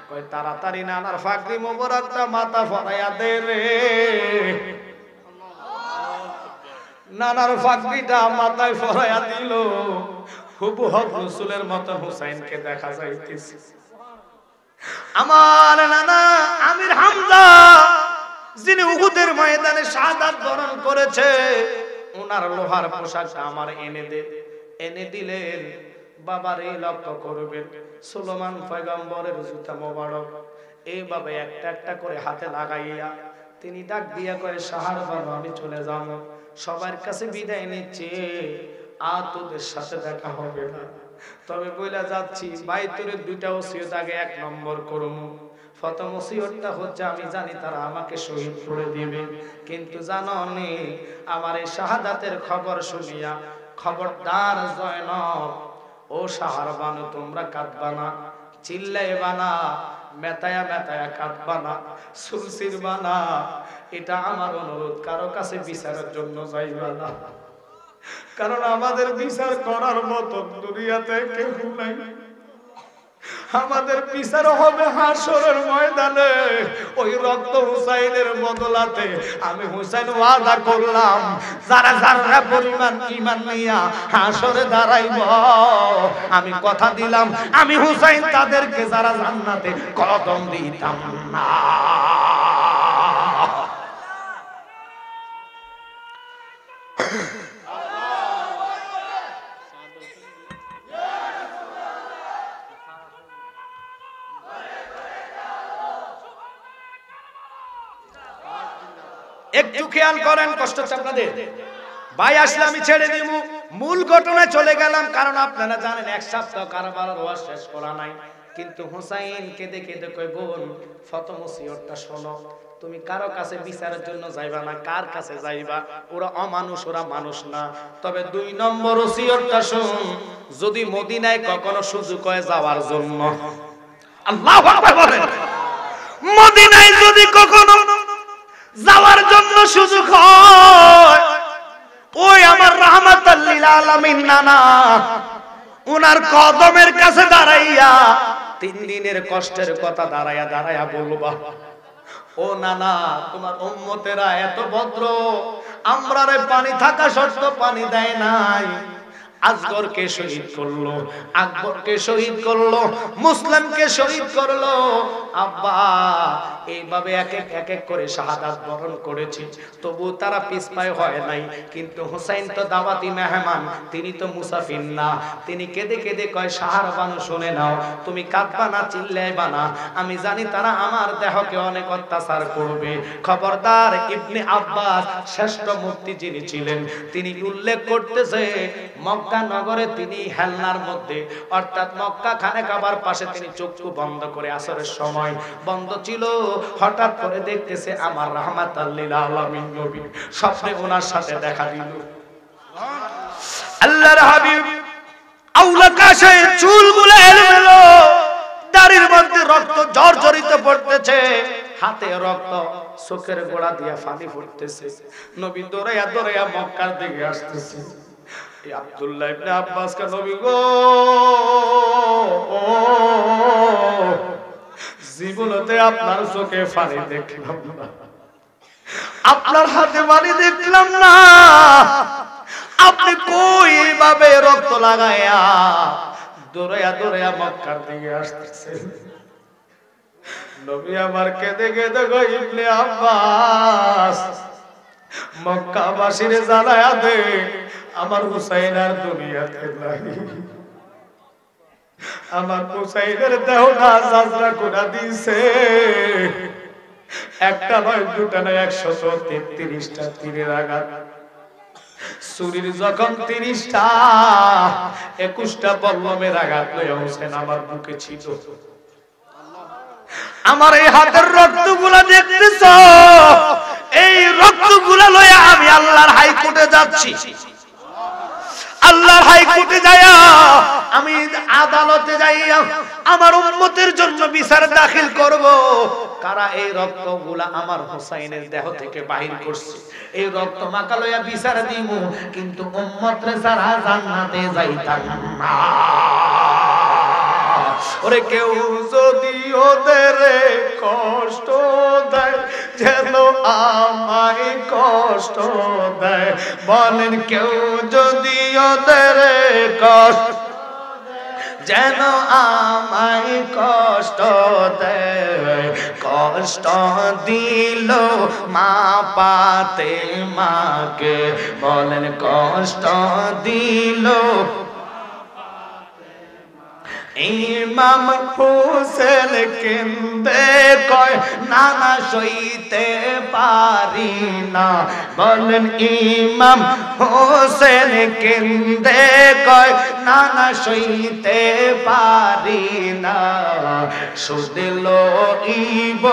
কয় তাড়াতাড়ি নানার ফাকরি মোবারকটা মাথা ফরাইয়া দে রে। নানার ফাকরিটা মাথায় ফরাইয়া দিল। হুবহু রাসূলের মত হুসাইনকে দেখা যাইতেছে। আমার নানা আমির হামজা যিনি উহুদের ময়দানে শাহাদাত বরণ করেছে, ওনার লোহার পোশাকটা আমার এনে দিলেন। বাবারে লক্ষ্য করবেন, সুলেমান পয়গম্বরের জুতা মোবারক এইভাবে একটা একটা করে হাতে লাগাইয়া তিনি ডাক দিয়া কয়, শাহার বাবা আমি চলে যাব, সবার কাছে বিদায় নিচ্ছি, আর তোদের সাথে দেখা হবে না, তবে বইলা যাচ্ছি বাইতুরের দুইটা ওসিয়ত আগে এক নম্বর করব। প্রথম ওসিয়তটা হচ্ছে আমি জানি তারা আমাকে শহীদ করে দিবে, কিন্তু জানো নি আমার এই শাহাদাতের খবর শুনিয়া খবরদার জয়নব ও শাহার বানু তোমরা কাঁদবা না, চিল্লাইবা না, মেতায়া মেতায়া কাঁদবা না, সুলসিরবা না, এটা আমার অনুরোধ, কারো কাছে বিচারের জন্য যাইবা না, কারণ আমাদের বিচার করার মতো দুনিয়াতে কেউ নাই। আমাদের বিচার হবে হাসরের ময়দানে। ওই রক্ত হুসাইনের বদলাতে আমি হুসাইন ওয়াদা করলাম, যারা যারা পরিমাণ ঈমান নিয়া হাসরে দাঁড়াইব, আমি কথা দিলাম আমি হুসাইন তাদেরকে যারা জান্নাতে কদম দিতাম না। একটু খেয়াল করেন, কষ্ট হচ্ছে আপনাদের। ভাই আসলে আমি ছেড়ে দিব, মূল ঘটনায় চলে গেলাম, কারণ আপনারা জানেন এক সপ্তাহ কারবালার ওয়াজ শেষ করা নাই। কিন্তু হুসাইন কেঁদে কেঁদে কই, বোন প্রথম ওসিয়তটা শোনো, তুমি কারো কাছে বিচারের জন্য যাইবা না, কার কাছে যাইবা, ওরা অমানুষ, ওরা মানুষ না। তবে 2 নম্বর ওসিয়তটা শুন, যদি মদিনায় কখনো সুযোগ হয় যাওয়ার জন্য, আল্লাহু আকবার বলেন, মদিনায় যদি কখনো যাওয়ার জন্য সুযোগ হয়, ওই আমার রাহমাতাল লিল আলামিন নানা উনার কদমের কাছে দাঁড়াইয়া 3 দিনের কষ্টের কথা দাঁড়াইয়া দাঁড়াইয়া বলবা, ও নানা তোমার উম্মতেরা এত ভদ্র, আমরারে পানি থাকা সত্ত্বেও পানি দেয় নাই, আসগরকে শহীদ করলো, আকবরকে শহীদ করলো, মুসলিমকে শহীদ করলো, আব্বা এইভাবে এক এক করে শাহাদাত বরণ করেছে, তবু তারা পিছপায় হয় নাই। কিন্তু হুসাইন তো দাওয়াতি মেহমান, তিনি তো মুসাফির না, তিনি কেঁদে কেঁদে কয়, শাহার বানু শুনে নাও, তুমি কাঁদবা না, চিল্লাইবা না, আমি জানি তারা আমার দেহকে অনেক অত্যাচার করবে, খবরদার। ইবনে আব্বাস শ্রেষ্ঠ মুফতি যিনি ছিলেন, তিনি উল্লেখ করতেছে মক্কা নগরে তিনি হেলনার মধ্যে, অর্থাৎ মক্কা খানে কাবার পাশে তিনি চক্ষু বন্ধ করে আসরের সময় বন্ধ ছিল, হঠাৎ করে দেখতেছে আমার রাহমাতাল লিল আলামিন নবী স্বপ্নে ওনার সাথে দেখা দিল। আল্লাহর হাবিব আউলা কাশে চুলগুলো এলোমেলো, দাড়ির মধ্যে রক্ত জর্জরিত পড়তেছে, হাতে রক্ত, চোখের গোড়া দিয়ে পানি পড়তেছে। নবী দৌড়াইয়া দৌড়াইয়া মক্কার দিকে আসতেছে। আব্দুল্লাহ ইবনে আব্বাস কে নবী গো, জীবনতে আপনার চোখে পানি দেখলাম না, আপনার হাতে পানি দেখলাম না, আপনি কই ভাবে রক্ত লাগায়া দৌড়াইয়া দৌড়াইয়া মক্কার দিকে আসতেছেন। নবী আমার কেঁদে কেঁদে কই, ইবনে আব্বাস মক্কাবাসীরে জানায়া দে আমার হুসাইন আর দুনিয়াতে নাই, আমার হুসাইনের দেহটা জাজরা করে দিয়েছে, একটা নয় দুটা নয় 133টা তীরের আঘাত, ছুরির জখম 30টা, 21টা বল্লমের আঘাত লইয়া হুসাইন আমার বুকে ছিল। আমার এই হাতের রক্তগুলা দেখতেছ, এই রক্তগুলা লইয়া আমি আল্লাহর হাইকোর্টে যাচ্ছি, আল্লাহর হাইকোর্টে যাইয়া আমি আদালতে যাইয়া আমার উম্মতের জন্য বিচার দাখিল করব, কারা এই রক্তগুলা আমার হুসাইনের দেহ থেকে বাহির করছে, এই রক্ত মাখা লইয়া বিচার দিব, কিন্তু উম্মতরে যারা জান্নাতে যাইতাম না। ওরে কেউ যদি ওদের ওদের কষ্ট দেয়, যেন আমায় কষ্ট দেয়। বলেন কেউ যদি ওদের কষ্ট যেন আমায় কষ্ট দেয়, কষ্ট দিল মা ফাতেমাকে। বলেন কষ্ট দিল ইমাম হোসেন কেন্দে কয় নানা সইতে পারি না। বলেন ইমাম হোসেন কেন্দে কয় নানা সইতে পারি না। সুদিল ইব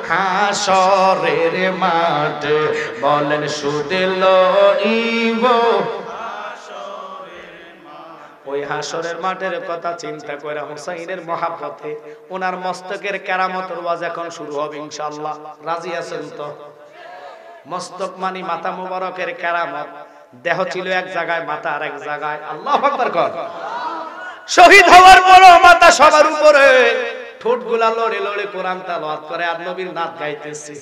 হাসরের মাঠে। বলেন সুদিল ইব ওই হাসরের মাঠের কথা চিন্তা করে হুসাইনের মহাব্বতে ওনার মস্তকের কেরামতের ওয়াজ এখন শুরু হবে ইনশাআল্লাহ। রাজি আছেন তো? মস্তক মানি মাথা মুবারকের কেরামত। দেহ ছিল এক জায়গায়, মাথা আর এক জায়গায়। আল্লাহু আকবার কর। শহীদ হওয়ার পরও মাথা সবার উপরে, ঠোঁটগুলা লড়ে লড়ে কোরআন তেলাওয়াত করে আর নবীর নাত গাইতেছে।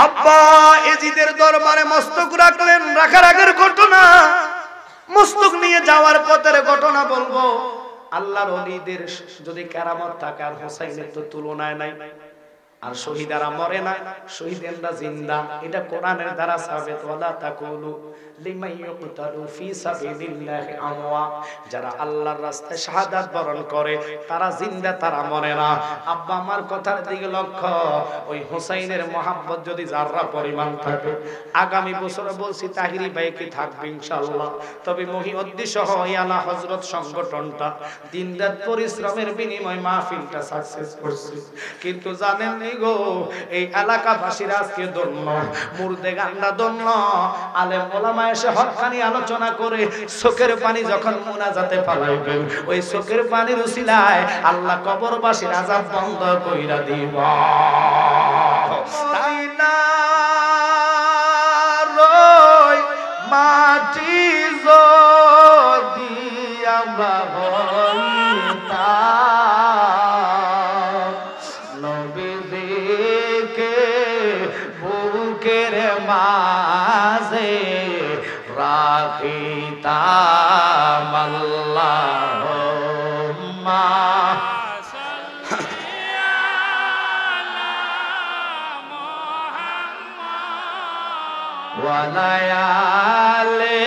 আব্বা এজিদের দরবারে মস্তক রাখলেন, রাখার আগের ঘটনা, মস্তক নিয়ে যাওয়ার পথের ঘটনা বলবো। আল্লাহর ওলিদের যদি কেরামত থাকে, আর হোসাইনের তো তুলনায় নাই। আর শহীদারা মরে না, শহীদেরা জিন্দা। এটা কোরআনের দ্বারা সাবিত। ওয়ালা তাকুলু লিমান ইয়ুকতালু ফি সাবিলিল্লাহি আমওয়াত। যারা আল্লাহর রাস্তায় শাহাদাত বরণ করে তারা জিন্দা, তারা মরে না। আব্বা আমার কথার দিকে লক্ষ্য। ওই হোসাইনের মহব্বত যদি যাররা পরিমাণ থাকে, আগামী বছরে বলছি তাহিরি ভাইকে থাকবে ইনশাআল্লাহ। তবে মহিউদ্দিন সহ এই আলা হযরত সংগঠনটা দিনরাত পরিশ্রমের বিনিময়ে মাহফিলটা সাকসেস করছে। কিন্তু জানেন গো, এই এলাকাবাসীর আজকে ধন্য, মুর্দে গান্ডা ধন্য। আলেম ওলামা এসে হক্কানি আলোচনা করে চোখের পানি যখন মুনাজাতে ফালাইবেন, ওই চোখের পানির উসিলায় আল্লাহ কবরবাসীর আযাব বন্ধ কইরা দিব। তাই না রই মাটি যদি আমরা মাঝে রাখিতাম আল্লাহুম্মা সাল্লি আলা মুহাম্মাদ ওয়া আলা আলি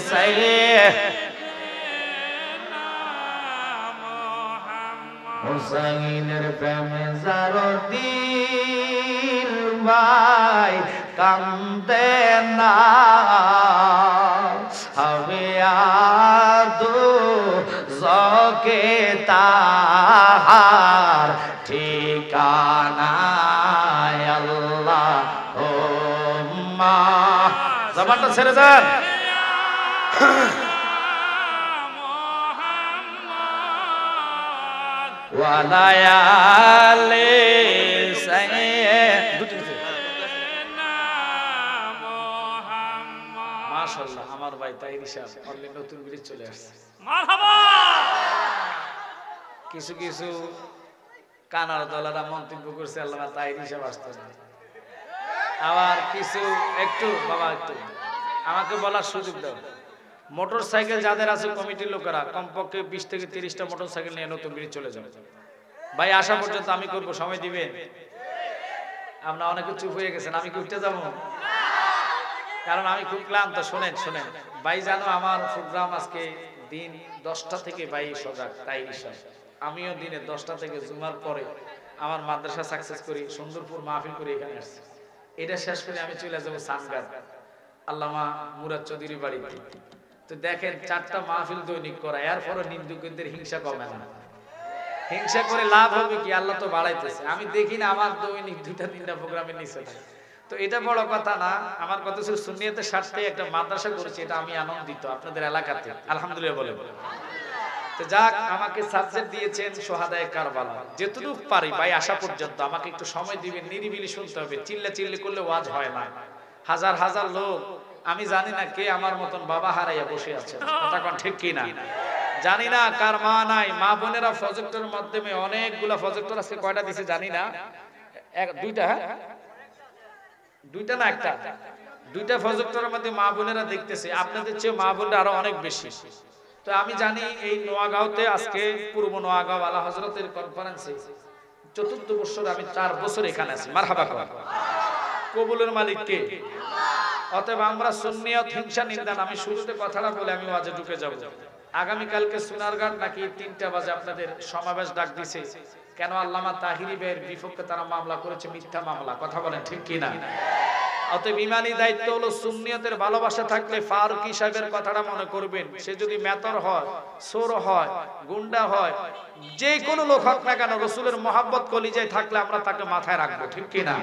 সাইয়্যিদিনা মুহাম্মাদ। হুসাইনের প্রেমে যার দিল ভাই কান্দে না, হবে আদু জকে তাহার ঠিকানা আল্লাহুম্মা। জবানটা ছেড়ে যান। ওয়া আলা আলি মাশাআল্লাহ। আমার ভাই তাইরি সাহেব অলরেডি নতুন ব্রিজ চলে আসছে। মারহাবা। কিছু কিছু কানার দলারা মন্তব্য করছে আল্লাহ তাইরি সাহেব আসতে না। আবার কিছু একটু বাবা একটু আমাকে বলার সুযোগ দাও। মোটরসাইকেল যাদের আছে কমিটির লোকেরা কমপক্ষে 20 থেকে 30টা মোটরসাইকেল নিয়ে নতুন ব্রিজ চলে যাবে। ভাই আসা পর্যন্ত আমি করব, সময় দিবেন? আপনারা অনেকে চুপ হয়ে গেছেন। আমি কি উঠতে যাব? কারণ আমি খুব ক্লান্ত। শোনেন শোনেন ভাই, জানো আমার প্রোগ্রাম আজকে দিন 10টা থেকে ভাই সজাগ তাই হিসাব। আমিও দিনে 10টা থেকে জুমার পরে আমার মাদ্রাসা সাকসেস করি, সুন্দরপুর মাহফিল করে এখানে আসছি। এটা শেষ করে আমি চলে যাবো সানগার আল্লামা মুরাদ চৌধুরী বাড়িতে। তো দেখেন 4টা মাহফিল দৈনিক করা, এরপরও নিন্দুকদের হিংসা কমে না। হিংসা করে লাভ হবে কি? আল্লাহ তো বাড়াইতেছে। আমি দেখি না আমার দৈনিক 2টা-3টা প্রোগ্রামের নিচে। তো এটা বড় কথা না। আমার কথা ছিল সুন্নিয়তের স্বার্থে একটা মাদ্রাসা করেছি, এটা আমি আনন্দিত আপনাদের এলাকাতে, আলহামদুলিল্লাহ বলে। তো যাক, আমাকে সাবজেক্ট দিয়েছেন সোহাদায়ে কারবালা। যেটুকু পারি ভাই আসা পর্যন্ত আমাকে একটু সময় দিবেন, নিরিবিলি শুনতে হবে। চিল্লা করলে ওয়াজ হয় না। হাজার হাজার লোক, আমি জানি না কে আমার মতন বাবা হারাইয়া বসে আছে। কথা কোন ঠিক কি না? জানি না কার মা নাই, মা বোনেরা প্রজেক্টরের মাধ্যমে অনেকগুলা প্রজেক্টর আছে, কয়টা দিছে জানি না, দুইটা, দুইটা না একটা, দুইটা প্রজেক্টরের মধ্যে মা বোনেরা দেখতেছে, আপনাদের চেয়ে মা বোনরা আরো অনেক বেশি। তো আমি জানি এই নোয়াগাঁওতে আজকে পূর্ব নোয়াগাঁও আলা হযরতের কনফারেন্সে ৪র্থ বছর, আমি 4 বছর এখানে আছি। মারহাবা কর। কবুলের মালিক কে? অতএব আমরা সুন্নিয়ত হিংসা নিন্দা, আমি শুরুতে কথাটা বলে আমি ওয়াজে ঢুকে যাব। আগামী কালকে সোনারঘাট নাকি 3টা বাজে আপনাদের সমাবেশ ডাক দিছে। কেন? আল্লামা তাহিরি ভাইয়ের বিপক্ষে তারা মামলা করেছে, মিথ্যা মামলা। কথা বলেন ঠিক কি না? অতএব ইমানি দায়িত্ব হলো সুন্নিয়তের ভালোবাসা থাকলে ফারুকী সাহেবের কথাটা মনে করবেন। সে যদি মেতর হয়, সোর হয়, গুন্ডা হয়, যে কোনো লোক হোক না কেন, রাসূলের মহব্বত কলিজায় থাকলে আমরা তাকে মাথায় রাখবো, ঠিক কি না?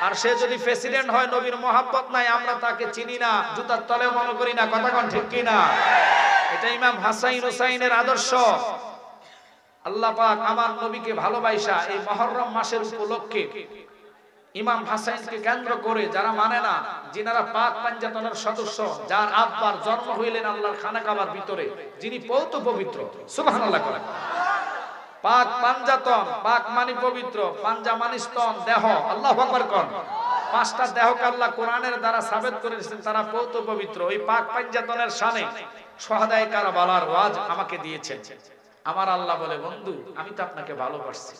আর সে যদি প্রেসিডেন্ট হয়, নবীর মহব্বত নাই, আমরা তাকে চিনি না, জুতার তলে মনে করি না। কথা কোন ঠিক কি না? এটা ইমাম হাসান হুসাইনের আদর্শ। আল্লাহ পাক আমার নবীকে ভালোবাসা এই মুহররম মাসের উপলক্ষে ইমাম হাসানকে কেন্দ্র করে যারা মানে না, যিনারা পাক পাঞ্জাতনের সদস্য, যার আব্বার জন্ম হইলেন আল্লাহর খানা কাবার ভিতরে, যিনি পৌত পবিত্র, সুবহানাল্লাহ করেন। পাক পাঞ্জাতন, পাক মানি পবিত্র, পাঞ্জা মানি স্তন, দেহ, আল্লাহু আকবার কোন। 5টা দেহকে আল্লাহ কোরআনের দ্বারা সাবেত করেছেন তারা পৌত পবিত্র। ওই পাক পাঞ্জাতনের শানে শুহাদায়ে কারবালার ওয়াজ আমাকে দিয়েছেন। আমার আল্লাহ বলে, বন্ধু আমি তো আপনাকে ভালোবাসছি,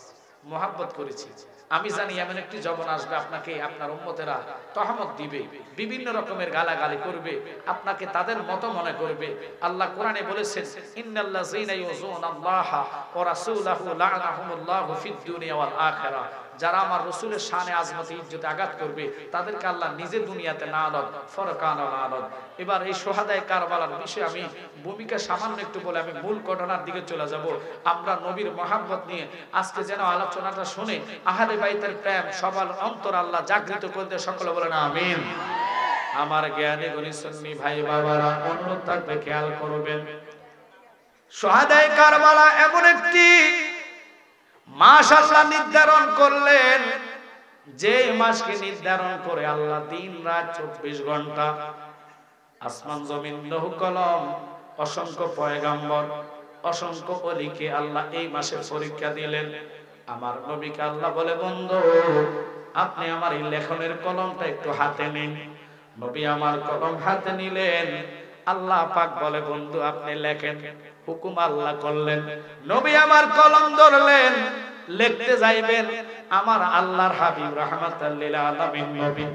মহব্বত করেছি, আমি জানি এমন একটি জবান আসবে, আপনাকে আপনার উম্মতেরা তহমত দিবে, বিভিন্ন রকমের গালাগালি করবে, আপনাকে তাদের মত মনে করবে। আল্লাহ কোরআনে বলেছেন, ইন্নাল্লাযীনা ইউযুনাল্লাহা ওয়া রাসূলাহু লা'নাহুমুল্লাহু ফিদ দুনিয়া ওয়াল আখিরাহ। যারা আমার রাসূলের শানে আজমতে ইজ্জতে আঘাত করবে, তাদেরকে আল্লাহ নিজে দুনিয়াতে লানত, ফরকান লানত। এবার এই শুহাদায়ে কারবালার বিষয়ে আমি ভূমিকা সামান্য একটু বলে আমি মূল ঘটনার দিকে চলে যাব। আমরা নবীর মহব্বত নিয়ে আজকে যেন আলোচনাটা শুনে আহলে বাইতের প্রেম সবার অন্তর আল্লাহ জাগৃত করে দেয়। সকলে বলেন আমিন। আমার জ্ঞানী গুণী সুন্নি ভাই বাবারা, অনুরোধ থাকবে খেয়াল করবেন। শুহাদায়ে কারবালা এমন একটি মাস আল্লাহ নির্ধারণ করলেন, যে মাসকে নির্ধারণ করে আল্লাহ দিন রাত 24 ঘন্টা, আসমান জমিন লৌহ কলম, অসংখ্য পয়গাম্বর, অসংখ্য ওলিকে আল্লাহ এই মাসে পরীক্ষা দিলেন। আমার নবীকে আল্লাহ বলে, বন্ধু আপনি আমার এই লেখনের কলমটা একটু হাতে নিন। নবী আমার কলম হাতে নিলেন। আল্লাহ পাক বলে, বন্ধু আপনি লেখেন। হুকুম আল্লাহ করলেন, নবী আমার কলম ধরলেন, লিখতে যাইবেন। আমার আল্লাহর হাবিব রাহমাতাল লিল আলামিন নবী,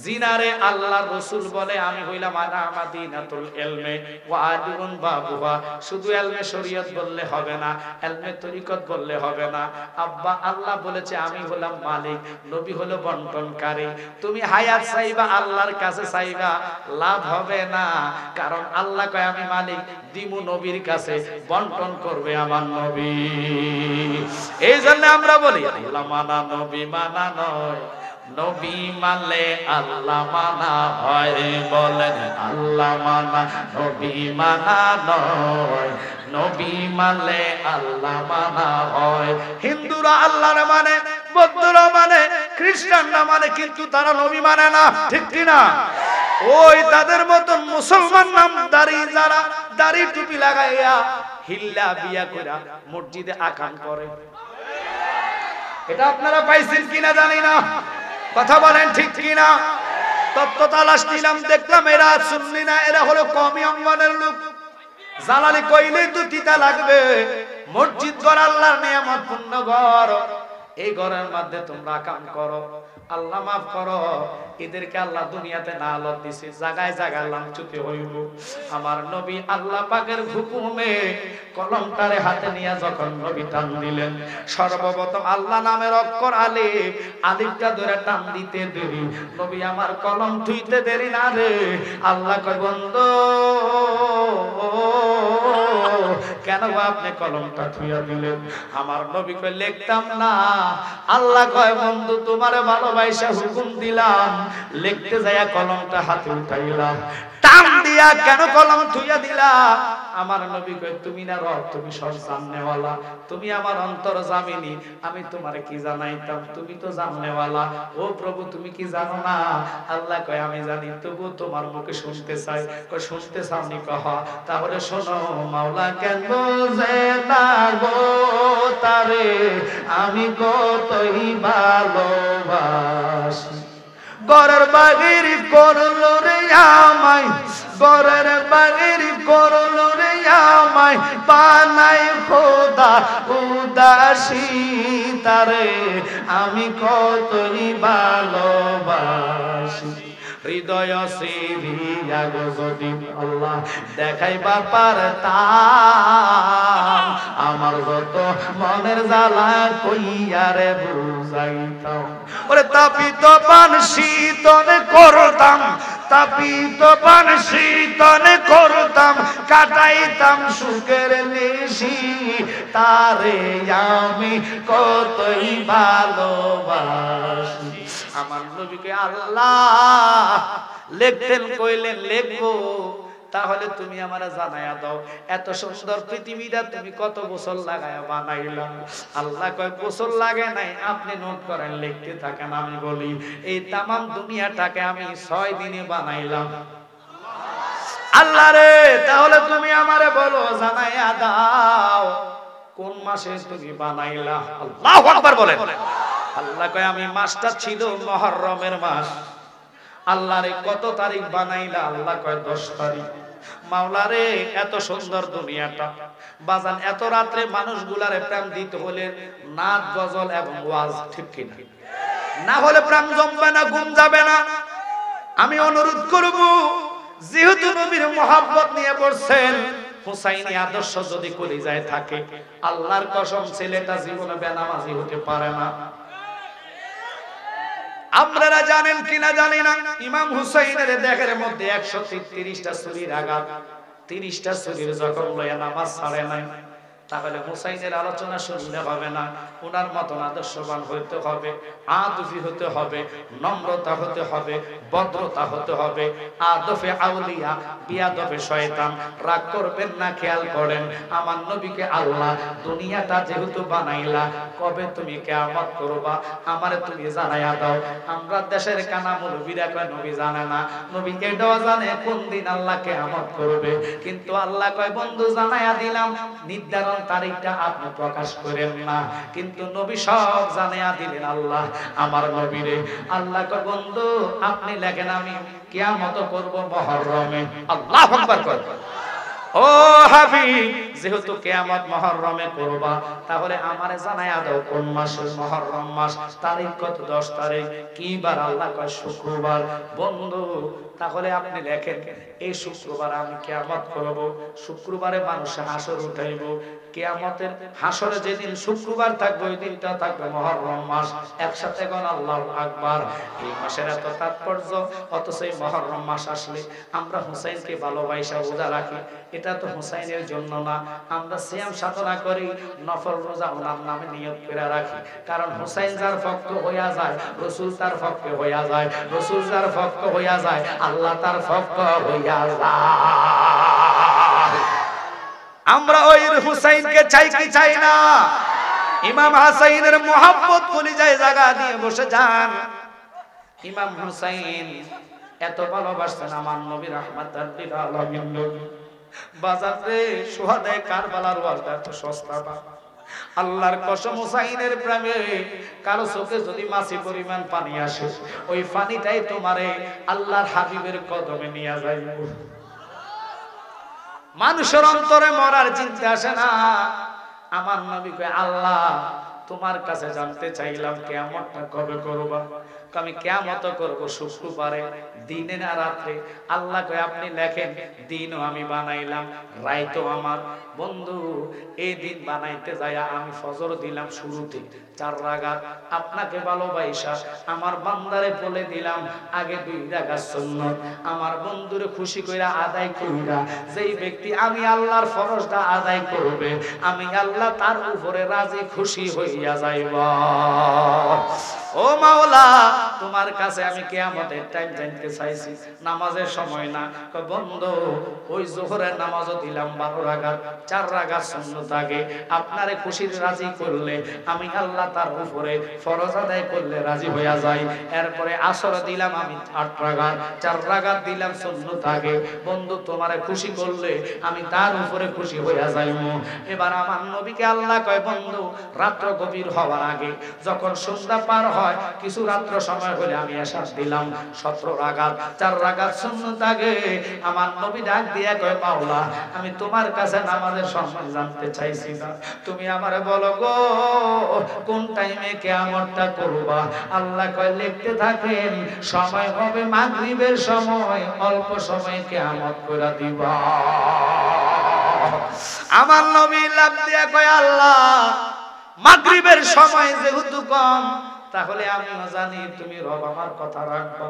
জিনারে আল্লাহর রাসূল বলে, আমি হইলাম আনা মাদিনাতুল ইলমে ওয়া আদিউন বাবুহা। শুধু ইলমে শরীয়ত বললে হবে না, ইলমে তরিকত বললে হবে না। আব্বা আল্লাহ বলেছে আমি হলাম মালিক, নবী হলো বন্টনকারী। তুমি হায়াত চাইবা, আল্লাহর কাছে চাইবা, লাভ হবে না। কারণ আল্লাহ কয় আমি মালিক, দিমু নবীর কাছে, বন্টন করবে আমার নবী। এই জন্য আমরা বলি আল্লাহ মানা নবী মানা নয়, নবী মানলে আল্লাহ মানা হয়। বলেন আল্লাহ মানা নবী মানা নয়, নবী মানলে আল্লাহ মানা হয়। হিন্দুরা আল্লাহর মানে, বৌদ্ধরা মানে, খ্রিস্টানরা মানে, কিন্তু তারা নবী মানে না, ঠিক কি না? ওই তাদের মতন মুসলমান নামদারি যারা দাড়ি টুপি লাগাইয়া হিল্লা বিয়া কইরা মসজিদে আকাম করে, এটা আপনারা পাইছেন কিনা জানি না। কথা বলেন ঠিক কিনা? তত্ত্ব তালাশ নিলাম, দেখলাম এরা সুন্নি না, এরা হলো কওমি অঙ্গনের লোক। জালালি কইলেই তো তিতা লাগবে। মসজিদ ঘর আল্লাহর নিয়ামত পূর্ণ ঘর, এই ঘরের মধ্যে তোমরা কাম করো, আল্লাহ মাফ করো। এদেরকে আল্লাহ দুনিয়াতে লানত দিছে, জায়গায় জায়গায় লাঞ্ছিত হইব। আমার নবী আল্লাহ পাকের হুকুমে কলমটারে হাতে নিয়ে যখন নবী টান দিলেন, সর্বপ্রথম আল্লাহ নামের অক্ষর আলিফ, আলিফটা ধরে টান দিতে দেরি, নবী আমার কলম ধুইতে দেরি না রে। আল্লাহ কয়, বন্ধু কেন আপনি কলমটা ধুইয়া দিলেন? আমার নবী কয়, লিখতাম না। আল্লাহ কয়, বন্ধু তোমারে ভালোবাসা হুকুম দিলাম, লিখতে যাইয়া কলমটা হাতে উঠাইলাম, টান দিয়া কেন কলম থুইয়া দিলা? আমার নবী কয় তুমি না রব, তুমি সব জাননেওয়ালা, তুমি আমার অন্তর্যামিনী, আমি তোমারে কি জানাইতাম, তুমি তো জাননেওয়ালা। ও প্রভু তুমি কি জানো না? আল্লাহ কয় আমি জানি, তবু তোমার মুখে শুনতে চাই। কয় শুনতে চাওনি? কহ তাহলে শোনো। মাওলা কেন বোঝে না গো তারে আমি কতই ভালোবাসি। গরের বাগির করলো রে আমায়, গরের বাগির করলো রে আমায়, বানাই খোদা উদাসী, তারে আমি কতই ভালোবাসি। হৃদয় সিরিয়া গো যদি আল্লাহ দেখাইবার পারতাম, আমার যত মনের জ্বালা কইয়ারে বুঝাইতাম। ওরে তাপিত পান শীতন করতাম, তাপিত পান শীতন করতাম, কাটাইতাম সুখের নিশি, তারে আমি কতই ভালোবাসি। আমার নবীকে আল্লাহ লিখতেন, কইলেন লিখবো, তাহলে তুমি আমারে জানাইয়া দাও এত সুন্দর পৃথিবীটা তুমি কত বছর লাগায়া বানাইলা। আল্লাহ কয় বছর লাগে নাই, আপনি নোট করেন, লিখতে থাকেন। আমি বলি এই তামাম দুনিয়াটাকে আমি 6 দিনে বানাইলাম। আল্লাহ রে, তাহলে তুমি আমারে বলো, জানাইয়া দাও কোন মাসে তুমি বানাইলা? আল্লাহু আকবার বলেন। আল্লাহ কয় আমি মাসটা ছিল মুহররমের মাস। আল্লাহ রে কত তারিখ বানাইলা? আল্লাহ কয় 10 তারিখ। মাওলা রে এত সুন্দর দুনিয়াটা বাজান, এত রাত্রে মানুষগুলারে প্রেম দিতে হলে নাচ গজল এবং ওয়াজ, ঠিক কিনা? না হলে প্রেম জমবে না, ঘুম যাবে না। আমি অনুরোধ করব, যেহেতু নবীর মহব্বত নিয়ে পড়ছেন, হুসাইনি আদর্শ যদি কলিজায় থাকে, আল্লাহর কসম ছেলেটা জীবনে বেনামাজি হতে পারে না। আপনারা জানেন কিনা জানি না, ইমাম হুসাইনের দেহের মধ্যে 133টা ছুরির আঘাত, 30টা ছুরির জখম লইয়া নামাজ ছাড়ে নাই। তাহলে হুসাইনের আলোচনা শুনলে হবে না, ওনার মতন আদর্শবান হইতে হবে, আদফি হতে হবে, নম্রতা হতে হবে, ভদ্রতা হতে হবে। আদফে আউলিয়া, বিয়াদফে শয়তান। রাগ করবেন না, খেয়াল করেন। আমার নবীকে আল্লাহ দুনিয়াটা যেহেতু বানাইলা, কবে তুমি কিয়ামত করবা আমারে তুমি জানাইয়া দাও। আমরা দেশের কানা মুরব্বিরা কয় নবী জানে না, নবী এটাও জানে কোন দিন আল্লাহ কিয়ামত করবে, কিন্তু আল্লাহ কয় বন্ধু জানাইয়া দিলাম, নির্ধারণ তারিখটা আপনি প্রকাশ করেন না, কিন্তু নবী সব জানাইয়া দিলেন। আল্লাহ আমার নবীরে আল্লাহ কয় বন্ধু আপনি লেখেন আমি কিয়ামত করব মুহররমে। আল্লাহু আকবার কর। ও হাবিব, যেহেতু কিয়ামত মুহররমে করবা, তাহলে আমারে জানাইয়া দাও কোন মাসের মুহররম মাস, তারিখ কত? 10 তারিখ। কি বার? আল্লাহ কয় শুক্রবার। বন্ধু তাহলে আপনি লেখেন এই শুক্রবার আমি কিয়ামত করব, শুক্রবারে মানুষ হাসর উঠাইব। কিয়ামতের হাসরে যেদিন শুক্রবার থাকবে, ওই দিনটা থাকবে মুহররম মাস। একসাথে কোন আল্লাহু আকবার। এই মাসের এত তাৎপর্য, অথচ এই মুহররম মাস আসলে আমরা হুসাইনকে ভালোবাসা রোজা রাখি, এটা তো হুসাইনের জন্য না। আমরা সিয়াম সাধনা করি, নফল রোজা ওনার নামে নিয়ত করে রাখি, কারণ হুসাইন যার পক্ষ হইয়া যায়, রাসূল তার পক্ষে হইয়া যায়, রাসূল যার পক্ষ হইয়া যায়, আল্লাহ তার পক্ষ হইয়া যায়। আমরা ওই হুসাইনকে চাই কি চাই না? ইমাম হাসাইনের মোহাব্বত কলিজায় জায়গা দিয়ে বসে যান। ইমাম হুসাইন এত ভালোবাসতেন আমার নবী রাহমাতাল লিল আলামিন নবী। বাজারে সুহাদায়ে কারবালার ওয়াজটা তো সস্তা না। আল্লাহর কসম হুসাইনের প্রেমে কারো চোখে যদি মাছি পরিমাণ পানি আসে, ওই পানিটাই তোমারে আল্লাহর হাবিবের কদমে নিয়ে যাইব। মানুষের অন্তরে মরার চিন্তা আসে না। আমার নবী কয় আল্লাহ তোমার কাছে জানতে চাইলাম কিয়ামতটা কবে করবা? আমি কিয়ামত করব শুক্রবারে, দিনে না রাতে। আল্লাহ কয় আপনি লেখেন দিনও আমি বানাইলাম, রাতও আমার। বন্ধু এই দিন বানাইতে যায় আমি ফজর দিলাম শুরুতে 4 রাকাত, আপনাকে ভালোবাসা আমার বান্দারে বলে দিলাম আগে 2 রাকাত সুন্নাত, আমার বন্ধুরে খুশি কইরা আদায় কইরা যেই ব্যক্তি আমি আল্লাহর ফরজটা আদায় করবে আমি আল্লাহ তার উপরে রাজি খুশি হইয়া যাইব। ও মাওলা তোমার কাছে আমি কিয়ামতের টাইম জানতে চাইছি, নামাজের সময় না। বন্ধু ওই যোহরের নামাজও দিলাম 12 রাকাত, 4 রাকাত সুন্নাত আগে আপনারে খুশির রাজি করলে আমি আল্লাহ তার উপরে ফরজ আদায় করলে রাজি হইয়া যাই। এরপরে আসর দিলাম আমি 8 রাকাত, 4 রাকাত দিলাম সুন্নাত আগে। বন্ধু তোমারে খুশি করলে আমি তার উপরে খুশি হইয়া যাইব। এবার আমার নবীকে আল্লাহ কয় বন্ধু রাত্র গভীর হওয়ার আগে যখন সন্ধ্যা পার হয় কিছু রাত্র সময় হলে আমি এশা দিলাম 17 রাকাত, 4 রাকাত সুন্নাত আগে। আমার নবী ডাক দিয়া কয় মাওলা আমি তোমার কাছে নামাজের সময় জানতে চাইছি না, তুমি আমারে বলো গো কোন টাইমে কিয়ামতটা করবা। আল্লাহ কয় লিখতে থাকেন সময় হবে মাগরিবের সময়, অল্প সময় কিয়ামত কইরা দিবা। আমার নবী লাফ দিয়া কয় আল্লাহ মাগরিবের সময় যেহেতু কম তাহলে আমিও জানি তুমি রব আমার কথা রাখবা।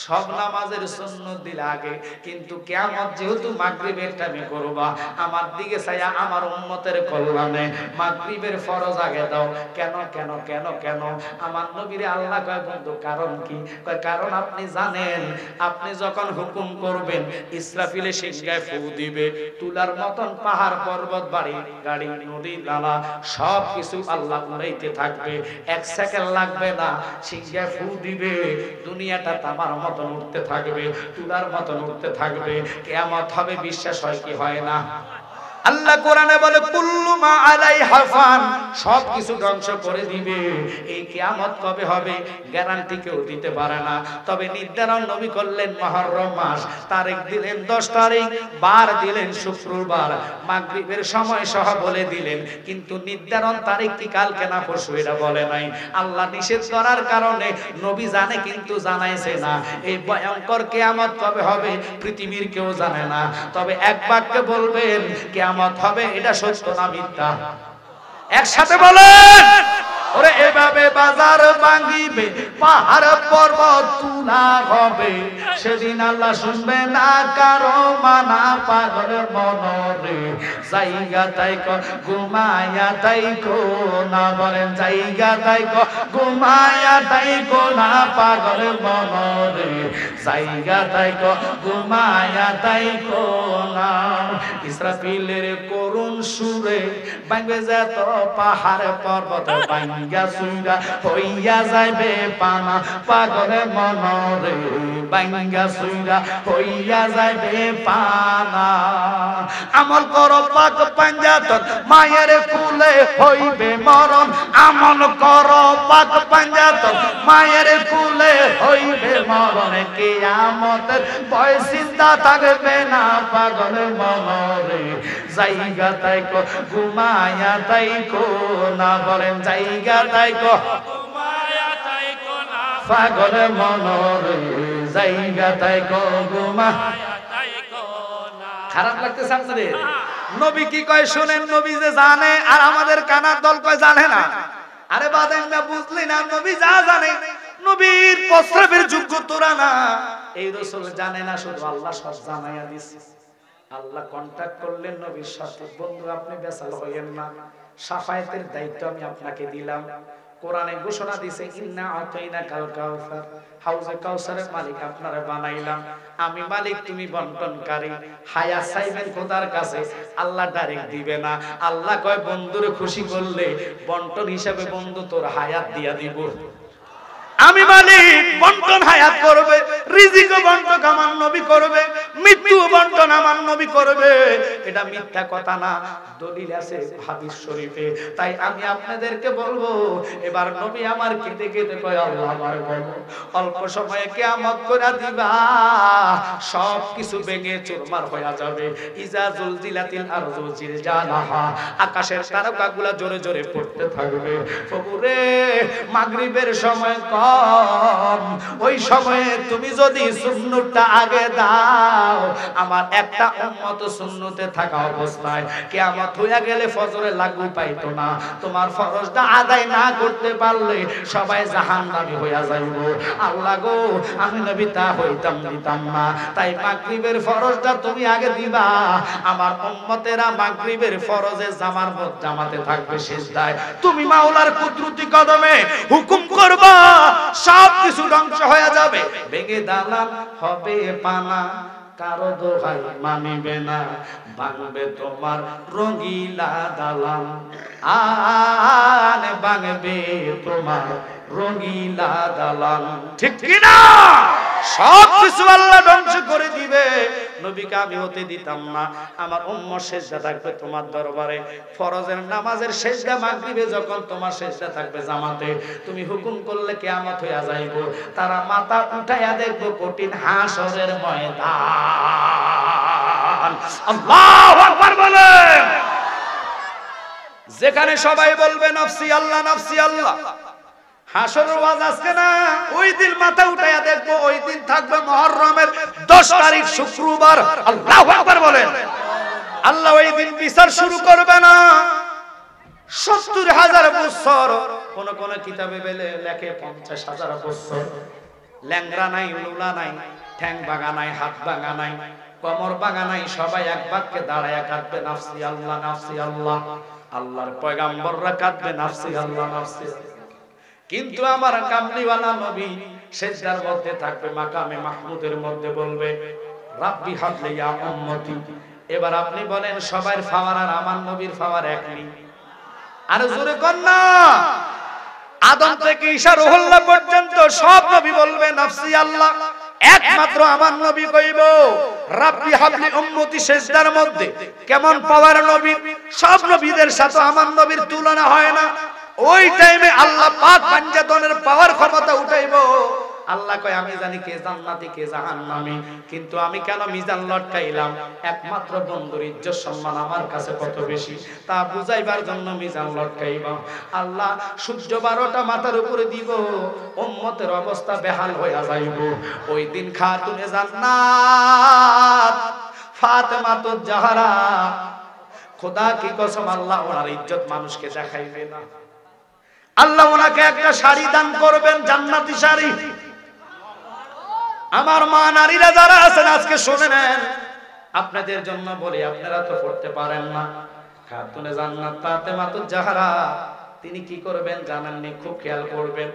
সব নামাজের সুন্নাত দিলে আগে, কিন্তু কিয়ামত যেহেতু মাগরিবের টাইমে করবা আমার দিকে চাইয়া আমার উম্মতের কল্যাণে মাগরিবের ফরজ আগে দাও। কেন কেন কেন কেন? আমার নবীরে আল্লাহ কয় বন্ধু কারণ কি? কয় কারণ আপনি জানেন আপনি যখন হুকুম করবেন ইসরাফিলে সিংহায় ফু দিবে, তুলার মতন পাহাড় পর্বত বাড়ি গাড়ি নদী নালা সব কিছু আল্লাহ উড়াইতে থাকবে, 1 সেকেন্ড লাগবে না। সিংহায় ফু দিবে, দুনিয়াটা তামার মতন উঠতে থাকবে, তুলার মতন উঠতে থাকবে, কিয়ামত হবে। বিশ্বাস হয় কি হয় না? আল্লাহ কোরআনে বলে কুল্লু মা আলাইহা ফান, সব কিছু ধ্বংস করে দিবে। এই কিয়ামত কবে হবে গ্যারান্টি কেউ দিতে পারে না, তবে নির্ধারণ নবী করলেন মুহররম মাস, তারিখ দিলেন 10 তারিখ, বার দিলেন শুক্রবার, মাগরিবের সময় সহ বলে দিলেন, কিন্তু নির্ধারণ তারিখ কি কালকে না পরশু এটা বলে নাই। আল্লাহ নিষেধ করার কারণে নবী জানে কিন্তু জানাইছে না। এই ভয়ঙ্কর কিয়ামত কবে হবে পৃথিবীর কেউ জানে না, তবে এক বাক্যে বলবেন কিয়ামত হবে, এটা সত্য না মিথ্যা? একসাথে বলেন। ওরে এভাবে বাজার ভাঙিবে, পাহাড় পর্বত তুলা হবে, সেদিন আল্লাহ শুনবে না কারো মানা। পাগলের মনরে জায়গা তাই ঘুমায়া তাই না, বলেন জায়গা তাই ঘুমায়া তাই না। পাগলের মনরে জায়গা তাই ঘুমায়া তাই না। ইসরাফিলের করুণ সুরে ভাঙবে যেত পাহাড় পর্বত, ভাঙ্গা সুইরা হইয়া যাইবে পানা। পাগলের মনরে ভাঙ্গা সুইরা হইয়া যাইবে পানা। আমল করো পাক পাঞ্জাতন, মায়ের কুলে হইবে মরণ। আমল করো পাক পাঞ্জাতন, মায়ের কুলে হইবে মরণ। কিয়ামতের ভয় চিন্তা থাকবে না। পাগলের মনরে জায়গা তাই ঘুমায়া তাই না, বলেন জায়গা তাই ঘুমায়া তাই না। পাগলের মনরে জায়গা তাই ঘুমায়া তাই না। খারাপ লাগতেছে আপনাদের? নবী কি কয় শুনেন, নবী যে জানে আর আমাদের কানার দল কয় জানে না। আরে বাদেন না, বুঝলি না? নবী যা জানে, নবীর প্রস্রাবের যোগ্য তোরা না। এই রাসূল জানে না, শুধু আল্লাহ সব জানাইয়া দিছে। আল্লাহ কন্টাক্ট করলেন নবীর সাথে, বন্ধু আপনি বেসাল হইয়েন না, শাফায়াতের দায়িত্ব আমি আপনাকে দিলাম। কোরআনে ঘোষণা দিছে ইন্না আতাইনাকাল কাউসার, হাউজে কাউসারের মালিক আপনারে বানাইলাম আমি। মালিক তুমি বন্টনকারী। হায়াত চাইবেন খোদার কাছে, আল্লাহ ডাইরেক্ট দিবে না। আল্লাহ কয় বন্ধুরে খুশি করলে বন্টন হিসাবে বন্ধু তোর হায়াত দিয়া দিব। আমি মালিক, বন্টন হায়াত করবে, রিজিক বন্টন আমার নবী করবে, মৃত্যু বন্টন আমার নবী করবে। এটা মিথ্যা কথা না, দলিল আছে হাদিস শরীফে। তাই আমি আপনাদেরকে বলবো, এবার নবী আমার কেঁদে কেঁদে কয় আল্লাহ আমার বলো অল্প সময়ে কিয়ামত করে দিবা, সব কিছু ভেঙে চুরমার হয়ে যাবে। ইজা জুলজিলাতিল আরজু জিলজালাহা, আকাশের তারকাগুলা জোরে জোরে পড়তে থাকবে। প্রভুরে মাগরিবের সময় ওই সময়ে তুমি যদি সুন্নতটা আগে দাও, দাও আমার একটা উম্মত সুন্নতে থাকা অবস্থায় কিয়ামত হইয়া গেলে ফজরে লাগু পাইতো না, তোমার ফরজটা আদায় না করতে পারলে সবাই জাহান্নামী হইয়া যাইব। আল্লাহ গো আমি নবী তা হইতাম দিতাম না, তাই মাগরিবের ফরজটা তুমি আগে দিবা, আমার উম্মতেরা মাগরিবের ফরজে জামাতে থাকবে সিজদায়। তুমি মাওলার কুদরতি কদমে হুকুম করবা, সব কিছু ধ্বংস হয়ে যাবে, ভেঙে দালান হবে পানা, কারো দোহাই মানিবে না, ভাঙবে তোমার রঙিলা দালান, আনে ভাঙবে তোমার রঙিলা দালান। ঠিক কি না? সব কিছু আল্লাহ ধ্বংস করে দিবে, নবীকে আমি হতে দিতাম না। আমার উম্মত সিজদা থাকবে তোমার দরবারে, ফরজের নামাজের সিজদা মাগরিবে যখন তোমার সিজদা থাকবে জামাতে, তুমি হুকুম করলে কিয়ামত হইয়া যাইব, তারা মাথা উঠাইয়া দেখবো কঠিন হাসরের ময়দান। আল্লাহু আকবার বলেন। যেখানে সবাই বলবে নাফসি আল্লাহ নাফসি আল্লাহ, হাসরের ওয়াজ আজকে না, ওই দিন মাথা উঠাইয়া দেখবো, ওই দিন থাকবে মুহররমের 10 তারিখ শুক্রবার। আল্লাহু আকবার বলেন। আল্লাহ ওই দিন বিচার শুরু করবে না 70,000 বছর, কোন কোন কিতাবে লেখে 50,000 বছর। ল্যাংড়া নাই, লুলা নাই, ঠ্যাং ভাঙা নাই, হাত ভাঙা নাই, কোমর ভাঙা নাই, সবাই এক বাক্যে দাঁড়ায়া কাঁদবে নাফসি আল্লাহ নাফসি আল্লাহ। আল্লাহর পয়গাম্বররা কাঁদবে নাফসি আল্লাহ নাফসি। কিন্তু আমার কামলিওয়ালা নবী সিজদার মধ্যে থাকবে, মাকামে মাহমুদের মধ্যে বলবে রাব্বি হাবলি ইয়া উম্মতি। এবার আপনি বলেন সবার পাওয়ার আর আমার নবীর পাওয়ার এক নেই? আর জোরে কোন না। আদম থেকে ঈসা রুহুল্লাহ পর্যন্ত সব নবী বলবে নাফসি আল্লাহ, একমাত্র আমার নবী কইব রাব্বি হাবলি উম্মতি সিজদার মধ্যে। কেমন পাওয়ার নবী, সব নবীদের সাথে আমার নবীর তুলনা হয় না। ওই টাইমে আল্লাহ পাক পাঞ্জাতনের পাওয়ার ক্ষমতা উঠাইবো। আল্লাহ কয় আমি জানি কে জান্নাতি কে জাহান্নামী, কিন্তু আমি কেন মিজান লটকাইলাম? একমাত্র বন্ধুর ইজ্জত সম্মান আমার কাছে কত বেশি তা বুঝাইবার জন্য মিজান লটকাইবা। আল্লাহ সূর্য 12টা মাথার উপরে দিব, উম্মতের অবস্থা বেহাল হইয়া যাইব। ওই দিন খাতুনে জান্নাত ফাতেমাতুজ জাহরা, খোদা কি কসম, আল্লাহ ওনার ইজ্জত মানুষকে দেখাইবে না। আল্লাহ ওনাকে একটা শাড়ি দান করবেন, জান্নাতি শাড়ি। আমার মা নারীরা যারা আছেন আজকে শুনে নেন, আপনাদের জন্য বলি, আপনারা তো পড়তে পারেন না। খাতুনে জান্নাত ফাতেমাতুজ জাহরা তিনি কি করবেন জানেননি? খুব খেয়াল করবেন।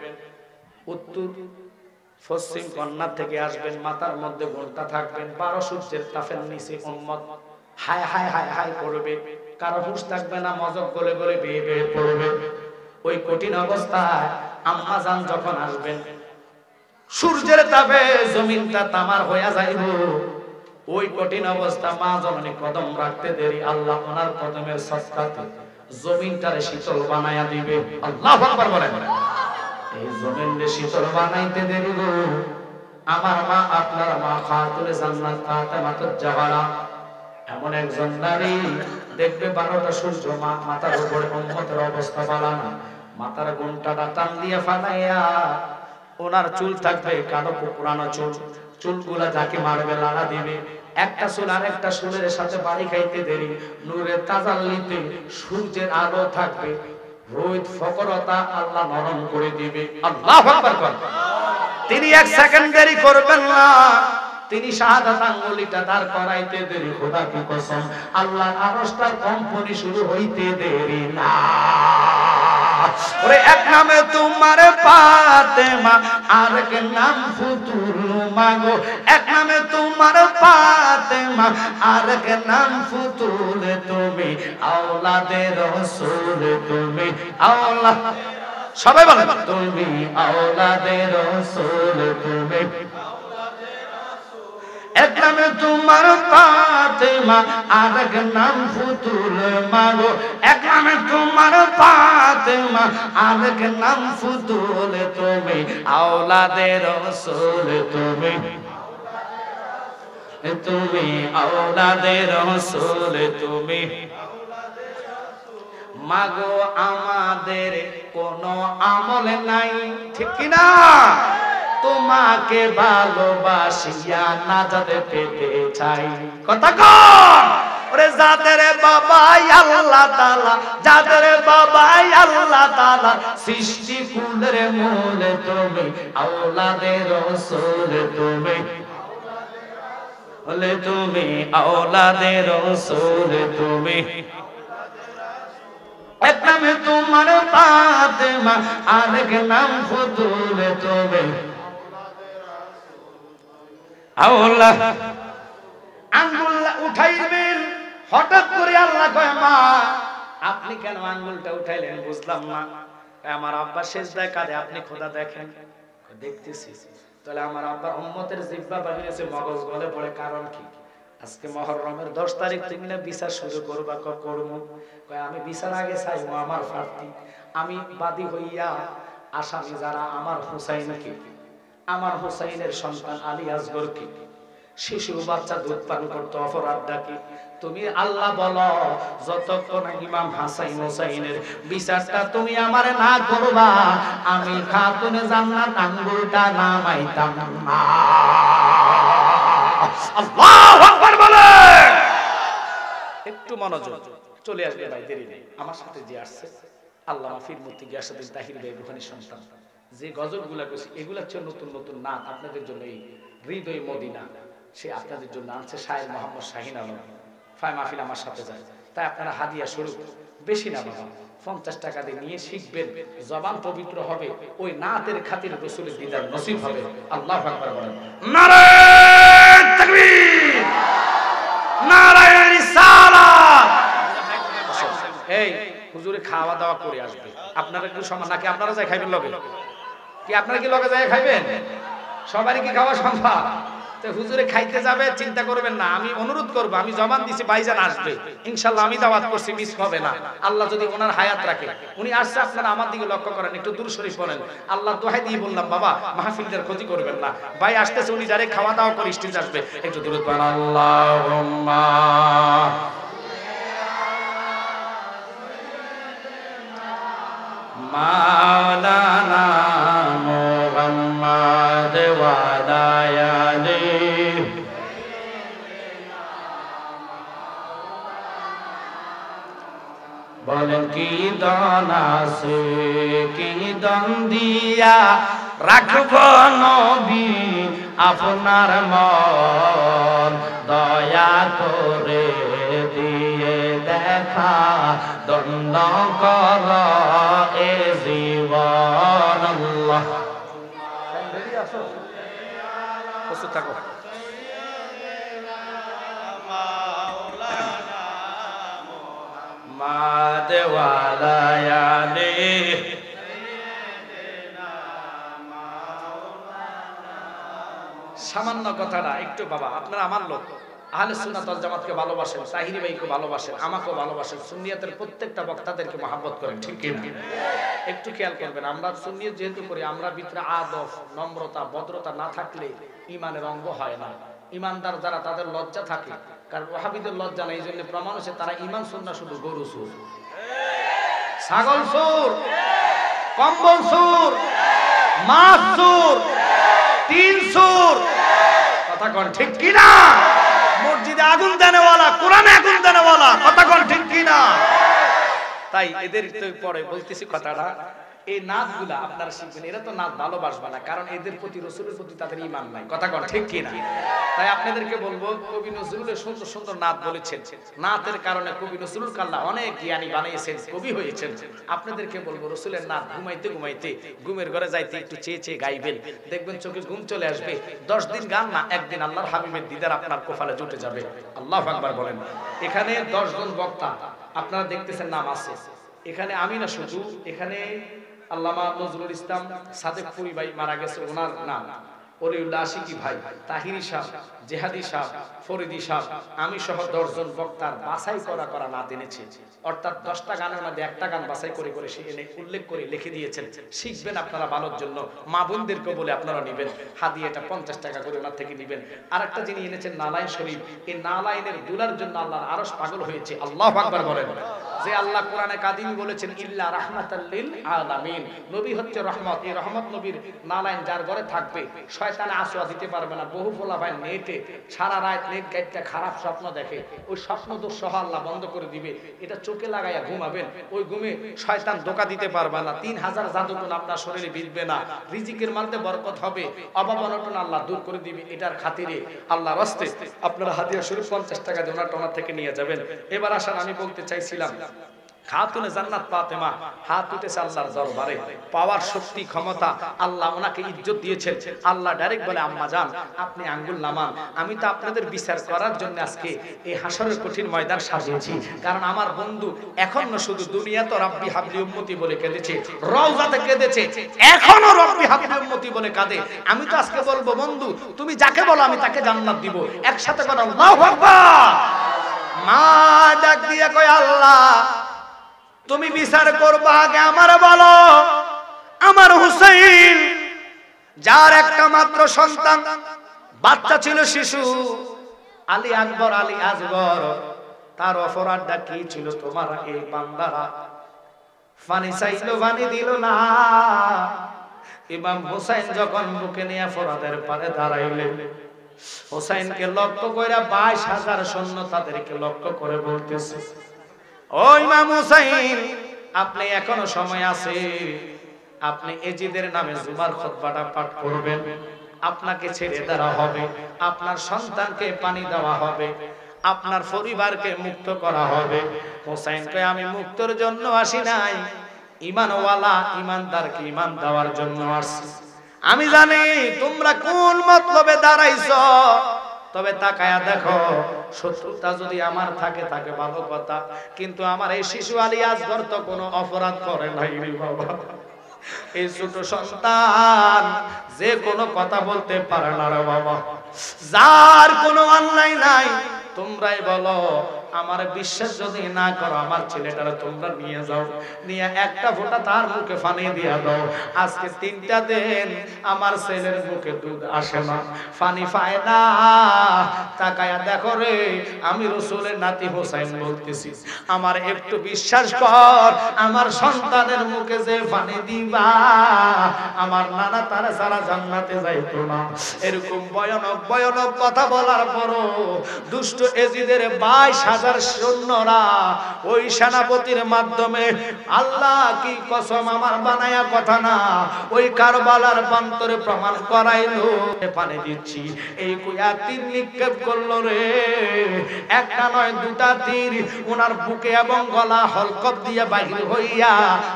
উত্তর পশ্চিম কন্যা থেকে আসবেন, মাথার মধ্যে ঘোমটা থাকবেন, 12 সূর্যের তাপের নিচে উম্মত হায় হায় হায় হায় করবে, কারো হুঁশ থাকবে না, মজক গলে গলে বেয়ে বেয়ে পড়বে। ওই কঠিন অবস্থায় আম্মা জান যখন আসবেন, সূর্যের তাপে জমিনটা তামার হইয়া যাইব। ওই কঠিন অবস্থা মা জননী কদম রাখতে দেরি, আল্লাহ ওনার কদমের সদকাতে জমিনটারে শীতল বানায়া দিবে। আল্লাহু আকবার বলেন। এই জমিনকে শীতল বানাইতে দেরি গো, আমার মা আপনার মা খাতুনে জান্নাত ফাতেমাতুজ জাহরা এমন একজন নারী দেখবে 12টা সূর্য মাথার উপরে, উম্মতের অবস্থা বালানা, মাথার ঘোমটাটা টান দিয়ে ফালাইয়া, ওনার চুল থাকবে কালো পুরানো চুল, চুলগুলা যাকে মারবে লাড়া দিবে, একটা চুল আর একটা চুলের সাথে বাড়ি খাইতে দেরি, নূরের তাজাল্লিতে সূর্যের আলো থাকবে, রোদ ফকরতা আল্লাহ নরম করে দিবে। আল্লাহু আকবার কর। তিনি 1 সেকেন্ড দেরি করবেন না, তিনি শাহাদাত আঙ্গুলিটা দাঁড় করাইতে দেরি, খোদা কি কসম আল্লাহর আরশটার কম্পনি শুরু হইতে দেরি না। ওরে এক নামে তোমার ফাতেমা, আর এক নাম ফুতুল মাগো, এক নামে তোমার ফাতেমা, আর এক নাম ফুতুল, তুমি আওলাদে রাসূল, তুমি আওলাদ, সবাই বলেন তুমি আওলাদে রাসূল, তুমি এক নামে তোমার ফাতেমা, আর এক নাম ফুতুল মাগো, এক নামে তোমার ফাতেমা, আর এক নাম ফুতুল, তুমি আওলাদে রাসূল, তুমি তুমি আওলাদে রাসূল, তুমি মাগো আমাদের কোনো আমল নাই, ঠিক কি না? তোমাকে ভালোবাসিয়া নাজাত পেতে চাই। কথা কন ওরে যাদের বাবাই আল্লাহ তাআলা, যাদের বাবাই আল্লাহ তাআলা, সৃষ্টি কুলের মূল তুমি, আওলাদে রাসূল তুমি, বলে তুমি আওলাদে রাসূল তুমি। এক নামে তোমার ফাতেমা, আরেক নাম ফুতুল তুমি, আওলাদ। আঙ্গুল উঠাইবেন, হঠাৎ করে আল্লাহ কয় মা আপনি কেন আঙ্গুলটা উঠাইলেন বুঝলাম না। আমার আব্বা সেজদায় কাঁদে, আপনি খোদা দেখেন। দেখতেছি। তাহলে আমার আব্বার উম্মতের জিহ্বা বাহিরেছে, মগজ গলে পড়ে, কারণ কি? আজকে মুহররমের 10 তারিখ তুমি না বিচার শুরু করবা, করব কয় আমি বিচার আগে চাইবো আমার প্রার্থী, আমি বাদী হইয়া আসামি যারা আমার হুসাইনকে, আমার হুসাইনের সন্তান আলী আসগরকে, শিশু বাচ্চা দুধ পান করতে অপরাধটা কি? তুমি আল্লাহ বলো যতক্ষণ ইমাম হাসান হুসাইনের বিচারটা তুমি আমারে না করবা, আমি খাতুনে জান্নাত আঙ্গুলটা নামাইতাম না। আল্লাহু আকবার বলে। একটু মনোযোগ, চলে আসবে ভাই, দেরি নেই। আমার সাথে যে আসছে আল্লামা ফির মুফতি গিয়াসউদ্দিন তাহির ভাই রুহানী সন্তান, যে গজলগুলা কইছে এগুলা হচ্ছে নতুন নতুন নাম আপনাদের জন্য। এই হৃদয় মদিনা সে আপনাদের জন্য আনছে শায়ের মোহাম্মদ শাহিন আলম। ফায় মাহফিল আমার সাথে যায়, তাই আপনারা হাদিয়া স্বরূপ, বেশি না বাবা, 50 টাকা দিয়ে নিয়ে শিখবেন, জবান পবিত্র হবে, ওই নাতের খাতির রাসূলের দিদার নসিব হবে। আল্লাহু আকবার বলেন। নারায়ে তাকবীর, নারায়ে রিসালাত। এই হুজুরে খাওয়া দাওয়া করে আসবে, আপনারা একটু সমান নাকি? আপনারা যাই খাইবেন লগে কি? আপনারা কি লগে যাই খাইবেন? সবারই কি খাওয়া সম্ভব? তো হুজুরে খাইতে যাবে, চিন্তা করবেন না। আমি অনুরোধ করব, আমি জবান দিছি ভাইজান আসবে ইনশাআল্লাহ, আমি দাওয়াত করছি, মিস হবে না। আল্লাহ যদি ওনার হায়াত রাখে, উনি আসছে, আপনারা আমার দিকে লক্ষ্য করেন, একটু দূর শরীফ পড়েন। আল্লাহ দোহাই দিয়ে বললাম বাবা মাহফিলটার ক্ষতি করবেন না। ভাই আসতেছে, উনি যারে খাওয়া দাওয়া করে স্টেজ আসবে, একটু দূরত পড়েন। আল্লাহুম্মা মাওলানা মুহাম্মদ ওয়া আলা আলিহি। বলেন কি দান আছে, কি দান দিয়া রাখব নবী আপনার মন, দয়া করে দিয়ে দেখা দণ্ড কর এ জীবন। আল্লাহ প্রস্তুত থাকো। সামান্য কথাটা একটু বাবা, আপনারা আমার লোক, আহলে সুন্নাত ওয়াল জামাতকে ভালোবাসেন, তাহিরি ভাইকে ভালোবাসেন, আমাকেও ভালোবাসেন, সুন্নিয়াতের প্রত্যেকটা বক্তাদেরকে মহব্বত করেন, ঠিক কি না? একটু খেয়াল করবেন, আমরা সুন্নিয়ত যেহেতু করি, আমরা ভিতরে আদব, নম্রতা, ভদ্রতা না থাকলে ঈমানের অঙ্গ হয় না। ঈমানদার যারা, তাদের লজ্জা থাকে, কারণ ওয়াহাবিদের লজ্জা নেই। এই জন্য প্রমাণ হচ্ছে তারা ঈমান সুন্নাহ শুধু গরু সুর, ছাগল সুর, কম্বল সুর, মাছ সুর, তিন সুর। কথা কোন ঠিক কি না? মসজিদে আগুন দেনেওয়ালা, কোরআনে আগুন দেনেওয়ালা। কথা কোন ঠিক কি না? তাই এদের তো পরে বলতেছি কথাটা, এই নাচগুলা আপনারা শিখবেন। এরা তো নাচ ভালোবাসবে না, কারণ এদের প্রতি রাসূলের প্রতি তাদের ঈমান নাই। কথা কোন ঠিক কি না? তাই আপনাদেরকে বলবো, কবি নজরুলের সুন্দর সুন্দর নাচ বলেছেন, নাচের কারণে কবি নজরুল কাল্লা অনেক জ্ঞানী বানিয়েছেন, কবি হয়েছেন। আপনাদেরকে বলবো রাসূলের নাচ ঘুমাইতে ঘুমাইতে, ঘুমের ঘরে যাইতে একটু চেয়ে চেয়ে গাইবেন, দেখবেন চোখে ঘুম চলে আসবে। 10 দিন গান না, একদিন আল্লাহর হাবিবের দিদার আপনার কপালে জুটে যাবে। আল্লাহু আকবার বলেন। এখানে 10 জন বক্তা আপনারা দেখতেছেন, নাম আছে এখানে। আমি না শুধু, এখানে আল্লামা নজরুল ইসলাম সাদেকপুরি ভাই মারা গেছে, ওনার নাম ওলিউল্লাহ আশিকি ভাই, তাহিরি সাহ, জেহাদি সাহ, ফরিদি সাহ, আমি সহ 10 জন বক্তার বাছাই করা নাত এনেছে। অর্থাৎ 10টা গানের মধ্যে একটা গান বাছাই করে করে সে এনে উল্লেখ করে লিখে দিয়েছেন। শিখবেন আপনারা ভালোর জন্য, মা বোনদেরকে বলে আপনারা নেবেন, হাদিয়াটা 50 টাকা করে ওনার থেকে নেবেন। আরেকটা যিনি এনেছেন নালাইন শরীফ, এই নালাইনের দুলার জন্য আল্লাহর আরশ পাগল হয়েছে। আল্লাহু আকবার বলেন। যে আল্লাহ কোরআনে কাদিমি বলেছেন ইল্লা রাহমাতাল লিল আলামিন, নবী হচ্ছে রহমত। এই রহমত নবীর নালাইন যার ঘরে থাকবে শয়তানে আসোয়া দিতে পারবে না। বহু পোলা ভাই নেটে সারা রাত নেট গাইতে খারাপ স্বপ্ন দেখে, ওই স্বপ্ন দোষ সহ আল্লাহ বন্ধ করে দিবে। এটা চোখে লাগাইয়া ঘুমাবেন, ওই ঘুমে শয়তান ধোঁকা দিতে পারবে না। 3000 জাদুটন আপনার শরীরে বিধবে না, রিজিকের মধ্যে বরকত হবে, অভাব অনটন আল্লাহ দূর করে দিবে। এটার খাতিরে আল্লাহর রাস্তে আপনারা হাদিয়া শরীফ 50 টাকা দিয়ে ওনার টোনা থেকে নিয়ে যাবেন। এবার আসেন, আমি বলতে চাইছিলাম খাতুনে জান্নাত ফাতেমা হাত উঠেছে আল্লাহর দরবারে, পাওয়ার শক্তি ক্ষমতা আল্লাহ ওনাকে ইজ্জত দিয়েছেন। আল্লাহ ডাইরেক্ট বলে আম্মা জান আপনি আঙ্গুল নামান, আমি তো আপনাদের বিচার করার জন্য আজকে এই হাসরের কঠিন ময়দান সাজিয়েছি। কারণ আমার বন্ধু এখনো শুধু দুনিয়া তো রব্বি হাবলি উম্মতি বলে কেঁদেছে, রওজাতে কেঁদেছে, এখনো রব্বি হাবলি উম্মতি বলে কাঁদে। আমি তো আজকে বলবো বন্ধু তুমি যাকে বলো আমি তাকে জান্নাত দিব। একসাথে বলো আল্লাহু আকবার। মা ডাক দিয়ে কয় আল্লাহ তুমি বিচার করবা, আগে আমার বলো আমার হুসাইন যার একটা মাত্র সন্তান বাচ্চা ছিল, শিশু আলী আকবর আলী আসগর, তার অপরাধটা কি ছিল? তোমার এই বান্দারা পানি চাইলো পানি দিল না। ইমাম হুসাইন যখন বুকে নিয়ে ফরাদের পারে দাঁড়াইলেন, হুসাইনকে লক্ষ্য করে 22,000 সৈন্য তাদেরকে লক্ষ্য করে বলতেছে ও ইমাম হুসাইন আপনি এখনো সময় আছে, আপনি এজিদের নামে জুমার খুতবাটা পাঠ করবেন, আপনাকে ছেড়ে দেওয়া হবে, আপনার সন্তানকে পানি দেওয়া হবে, আপনার পরিবারকে মুক্ত করা হবে। হুসাইন কয় আমি মুক্তর জন্য আসি নাই, ঈমানওয়ালা ঈমানদারকে ঈমান দেওয়ার জন্য আসছি। আমি জানি তোমরা কোন মতলবে দাঁড়াইছো, তবে তাকায়া দেখো শত্রুতা যদি আমার থাকে থাকে ভালো কথা, কিন্তু আমার এই শিশু আলী আসগর তো কোনো অপরাধ করে নাই রে বাবা। এই ছোট সন্তান যে কোনো কথা বলতে পারে না রে বাবা, যার কোনো অন্যায় নাই। তোমরাই বলো, আমার বিশ্বাস যদি না করো আমার ছেলেটারা তোমরা নিয়ে যাও, নিয়ে একটা ফোঁটা তার মুখে পানি দিয়া দাও। আজকে 3টা দিন আমার ছেলের মুখে দুধ আসে না, পানি পায় না। তাকায়া দেখো রে, আমি রাসূলের নাতি হোসেন বলতেছি, আমার একটু বিশ্বাস কর, আমার সন্তানের মুখে যে পানি দিবা আমার নানা তারা সারা জান্নাতে যাইতো না। এরকম ভয়ানক ভয়ানক কথা বলার পরও দুষ্ট এজিদের 22,000 সৈন্যরা ওই সেনাপতির মাধ্যমে, আল্লাহ কি কসম আমার বানায়া কথা না, ওই কারবালার প্রান্তরে প্রমাণ করাইলো পানি দিচ্ছি। এই কুয়া তীর নিক্ষেপ করলো রে, একটা নয় 2টা তীর ওনার বুকে এবং গলা হলকপ দিয়ে বাহির হইয়া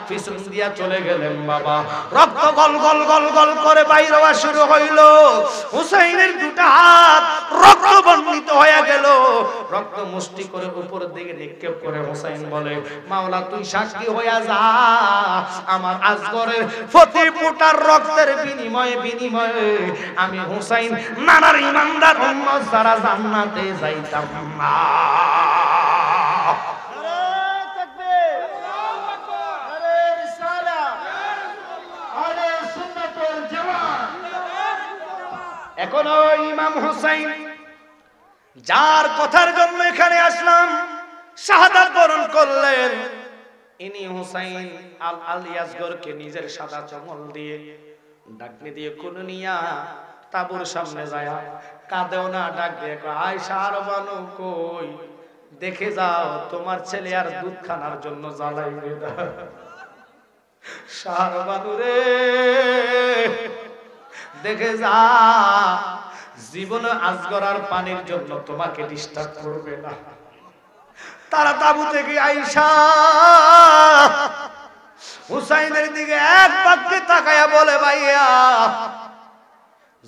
পিছন দিয়া চলে গেলেন বাবা। রক্ত গল গল গল গল করে বাইর হওয়া শুরু হইল। হুসাইনের 2টা হাত রক্ত বর্ণিত হয়ে গেল। রক্ত মুষ্টি করে উপরের দিকে নিক্ষেপ করে হুসাইন বলে, মাওলা তুই সাক্ষী হইয়া যা, আমার আসগরের প্রতি ফোঁটার রক্তের বিনিময়ে আমি হুসাইন নানার ইমানদার উম্মত সারা জান্নাতে যাইতাম না। এখন ইমাম হুসাইন যার কথার জন্য এখানে আসলাম শাহাদাত বরণ করলেন, ইনি হুসাইন আলী আসগরকে নিজের সাদা চমল দিয়ে ডাকনি দিয়ে কোন নিয়া তাবুর সামনে যায়, কাঁদেও না, ডাক দিয়ে আয়েশা আর বানু কই, দেখে যাও তোমার ছেলে আর দুধ খানার জন্য জ্বালাই রে শাহবানু রে, দেখে যা জীবনে আসগর আর পানির জন্য তোমাকে ডিস্টার্ব করবে না। তারা তাবু থেকে আয়েশা হুসাইনের দিকে এক বাক্যে তাকায়া বলে, ভাইয়া।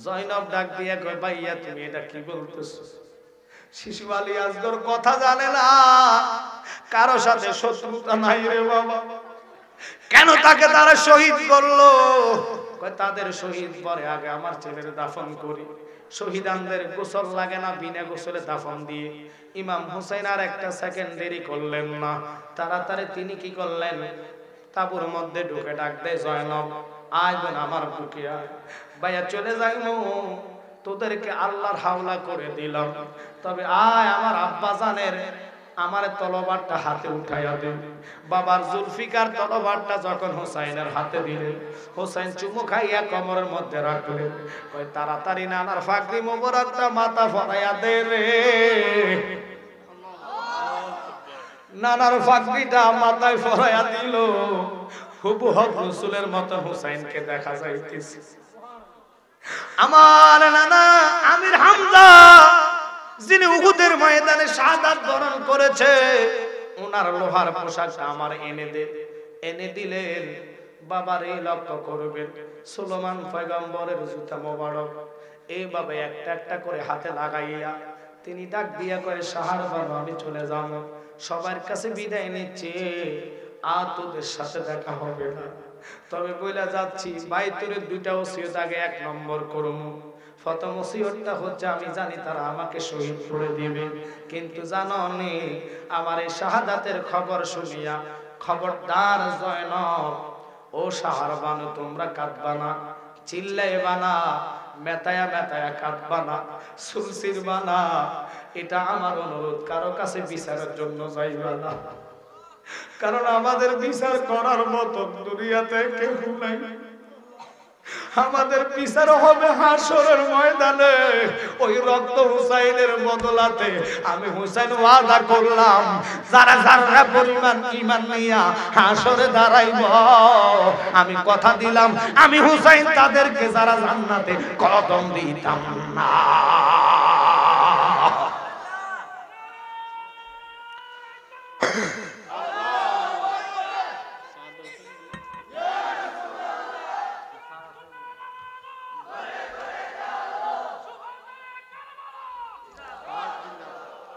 জয়নব ডাক দিয়ে কয়, ভাইয়া তুমি এটা কি বলতেছো? শিশু আলী আসগর কথা জানে না, কারো সাথে শত্রুতা নাই রে বাবা, কেন তাকে তারা শহীদ করলো? তাদের শহীদ পরে আগে আমার ছেলের দাফন করি, শহীদানদের গোসল লাগে না, বিনা গোসলে দাফন দিয়ে। ইমাম হুসাইন আর একটা সেকেন্ড দেরি করলেন না, তাড়াতাড়ি তিনি কি করলেন, তাবুর মধ্যে ঢুকে ডাক দেয়, জয়নব আয় বোন আমার বুকে আয়, ভাইয়া চলে যাইমু, তোদেরকে আল্লাহর হাওলা করে দিলাম, তবে আয় আমার আব্বা জানের আমার তলোয়ারটা হাতে উঠাইয়া দেন। বাবার জুলফিকার তলোয়ারটা যখন হুসাইনের হাতে দিলেন, হুসাইন চুমু খাইয়া কোমরের মধ্যে রাখলেন। কই তাড়াতাড়ি নানার ফাকরি মোবারকটা মাথা ফরাইয়া দে রে। নানার ফাকরিটা মাথায় ফরাইয়া দিল। হুবহু রাসূলের মত হুসাইনকে দেখা যাইতেছে। আমার নানা আমির হামজা যিনি উহুদের ময়দানে শাহাদাত বরণ করেছে, ওনার লোহার পোশাকটা আমার এনে দিলেন। বাবারে লক্ষ্য করবেন, সুলেমান পয়গম্বরের জুতা মোবারক এইভাবে একটা একটা করে হাতে লাগাইয়া তিনি ডাক দিয়া কয়, শাহার বাবা আমি চলে যাব, সবার কাছে বিদায় নিচ্ছি, আর তোদের সাথে দেখা হবে না, তবে বইলা যাচ্ছি বাইতুরের দুইটা ওসিয়ত আগে এক নম্বর করব। প্রথম ওসিয়তটা হচ্ছে আমি জানি তারা আমাকে শহীদ করে দিবে, কিন্তু জানো নি আমার এই শাহাদাতের খবর শুনিয়া খবরদার জয়নব ও শাহার বানু তোমরা কাঁদবা না, চিল্লাইবা না, মেতায়া মেতায়া কাঁদবা না, সুলসিরবা না, এটা আমার অনুরোধ, কারো কাছে বিচারের জন্য যাইবা না, কারণ আমাদের বিচার করার মতো দুনিয়াতে কেউ নাই। আমাদের বিচার হবে হাসরের ময়দানে। ওই রক্ত হুসাইনের বদলাতে আমি হুসাইন ওয়াদা করলাম, যারা যারা পরিমাণ ঈমান নিয়া হাসরে দাঁড়াইব, আমি কথা দিলাম আমি হুসাইন তাদেরকে যারা জান্নাতে কদম দিতাম না।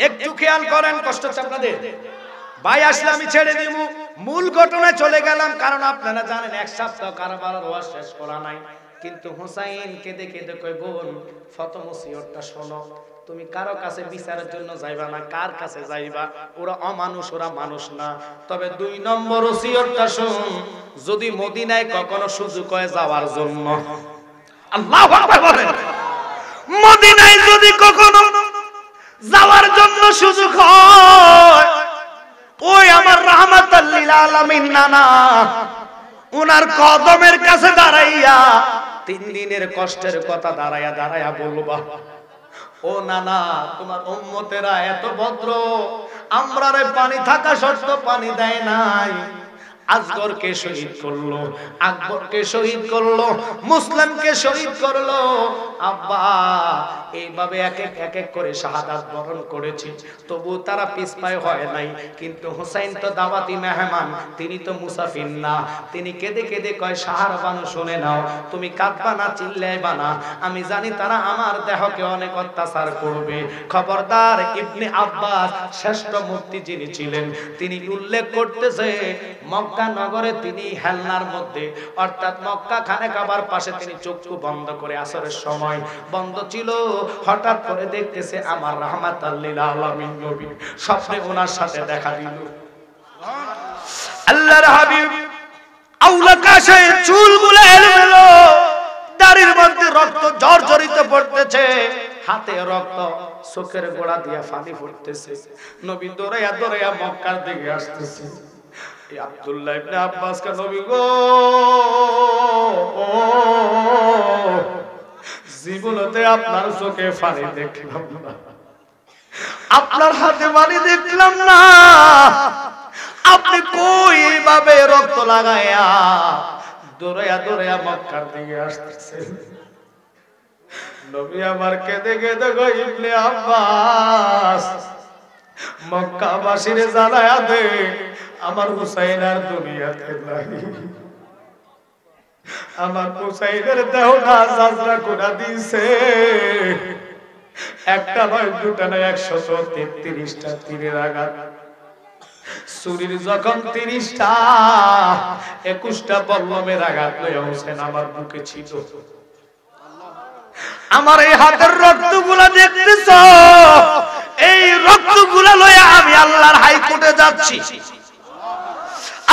একটু খেয়াল করেন, কষ্ট হচ্ছে আপনাদের। ভাই আসলে আমি ছেড়ে দিব, মূল ঘটনায় চলে গেলাম, কারণ আপনারা জানেন এক সপ্তাহ কারবালার ওয়াজ শেষ করা নাই। কিন্তু হুসাইন কেঁদে কেঁদে কই, বোন প্রথম ওসিয়তটা শোনো, তুমি কারো কাছে বিচারের জন্য যাইবা না, কার কাছে যাইবা, ওরা অমানুষ, ওরা মানুষ না। তবে 2 নম্বর ওসিয়তটা শুন, যদি মদিনায় কখনো সুযোগ হয় যাওয়ার জন্য, আল্লাহু আকবার বলেন, মদিনায় যদি কখনো যাওয়ার জন্য সুযোগ হয়, ওই আমার রাহমাতাল লিল আলামিন নানা উনার কদমের কাছে দাঁড়াইয়া 3 দিনের কষ্টের কথা দাঁড়াইয়া দাঁড়াইয়া বলবা, ও নানা তোমার উম্মতেরা এত ভদ্র, আমরারে পানি থাকা সত্ত্বেও পানি দেয় নাই, আসগরকে শহীদ করলো, আকবরকে শহীদ করলো, মুসলিমকে শহীদ করলো, আব্বা এইভাবে এক এক করে শাহাদাত বরণ করেছে, তবু তারা পিছপায় হয় নাই। কিন্তু হুসাইন তো দাওয়াতি মেহমান, তিনি তো মুসাফির না, তিনি কেঁদে কেঁদে কয়, শাহার বানু শুনে নাও, তুমি কাঁদবা না, চিল্লাইবা না, আমি জানি তারা আমার দেহকে অনেক অত্যাচার করবে, খবরদার। ইবনে আব্বাস শ্রেষ্ঠ মুফতি যিনি ছিলেন, তিনি উল্লেখ করতেছে মক্কা নগরে তিনি হেলনার মধ্যে, অর্থাৎ মক্কা খানে কাবার পাশে তিনি চক্ষু বন্ধ করে আসরের সময় বন্ধ ছিল, হঠাৎ করে দেখতেছে আমার রাহমাতাল লিল আলামিন নবী স্বপ্নে ওনার সাথে দেখা দিল। আল্লাহর হাবিব আউলা কাশে চুলগুলো এলোমেলো, দাড়ির মধ্যে রক্ত জর্জরিত পড়তেছে, হাতে রক্ত, চোখের গোড়া দিয়ে পানি পড়তেছে। নবী দৌড়াইয়া দৌড়াইয়া মক্কার দিকে আসতেছে। আব্দুল্লাহ ইবনে আব্বাস কে নবী গো, জীবনতে আপনার চোখে পানি দেখলাম না, আপনার হাতে পানি দেখলাম না, আপনি কই ভাবে রক্ত লাগায়া দৌড়াইয়া দৌড়াইয়া মক্কার দিকে আসতেছেন। নবী আমার কেঁদে কেঁদে কই, ইবনে আব্বাস মক্কাবাসীরে জানায়া দে আমার হুসাইন আর দুনিয়াতে নাই, আমার হুসাইনের দেহটা জাজরা করে দিয়েছে, একটা নয় দুটা নয় 133টা তীরের আঘাত, ছুরির যখন 30টা 21টা বল্লমের আঘাত লইয়া হুসাইন আমার বুকে ছিল। আমার এই হাতের রক্তগুলা দেখতেছ, এই রক্তগুলা লইয়া আমি আল্লাহর হাইকোর্টে যাচ্ছি,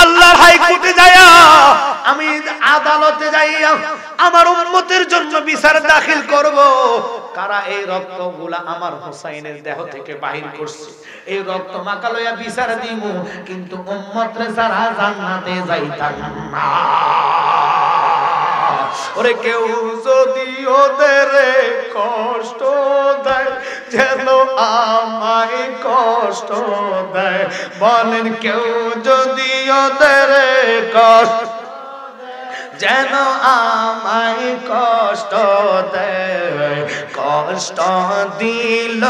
আল্লাহর হাইকোর্টে যাইয়া আমি আদালতে যাইয়া আমার উম্মতের জন্য বিচার দাখিল করব। কারা এই রক্তগুলা আমার হুসাইনের দেহ থেকে বাহির করছে। এই রক্ত মাখা লইয়া বিচার দিব, কিন্তু উম্মতরে ছাড়া জান্নাতে যাইতাম না। ওরে কেউ যদি ওদের কষ্ট দেয়, যেন আমায় কষ্ট দেয়, বলেন কেউ যদি ওদের কষ্ট, যেন আমায় কষ্ট দেয়। কষ্ট দিল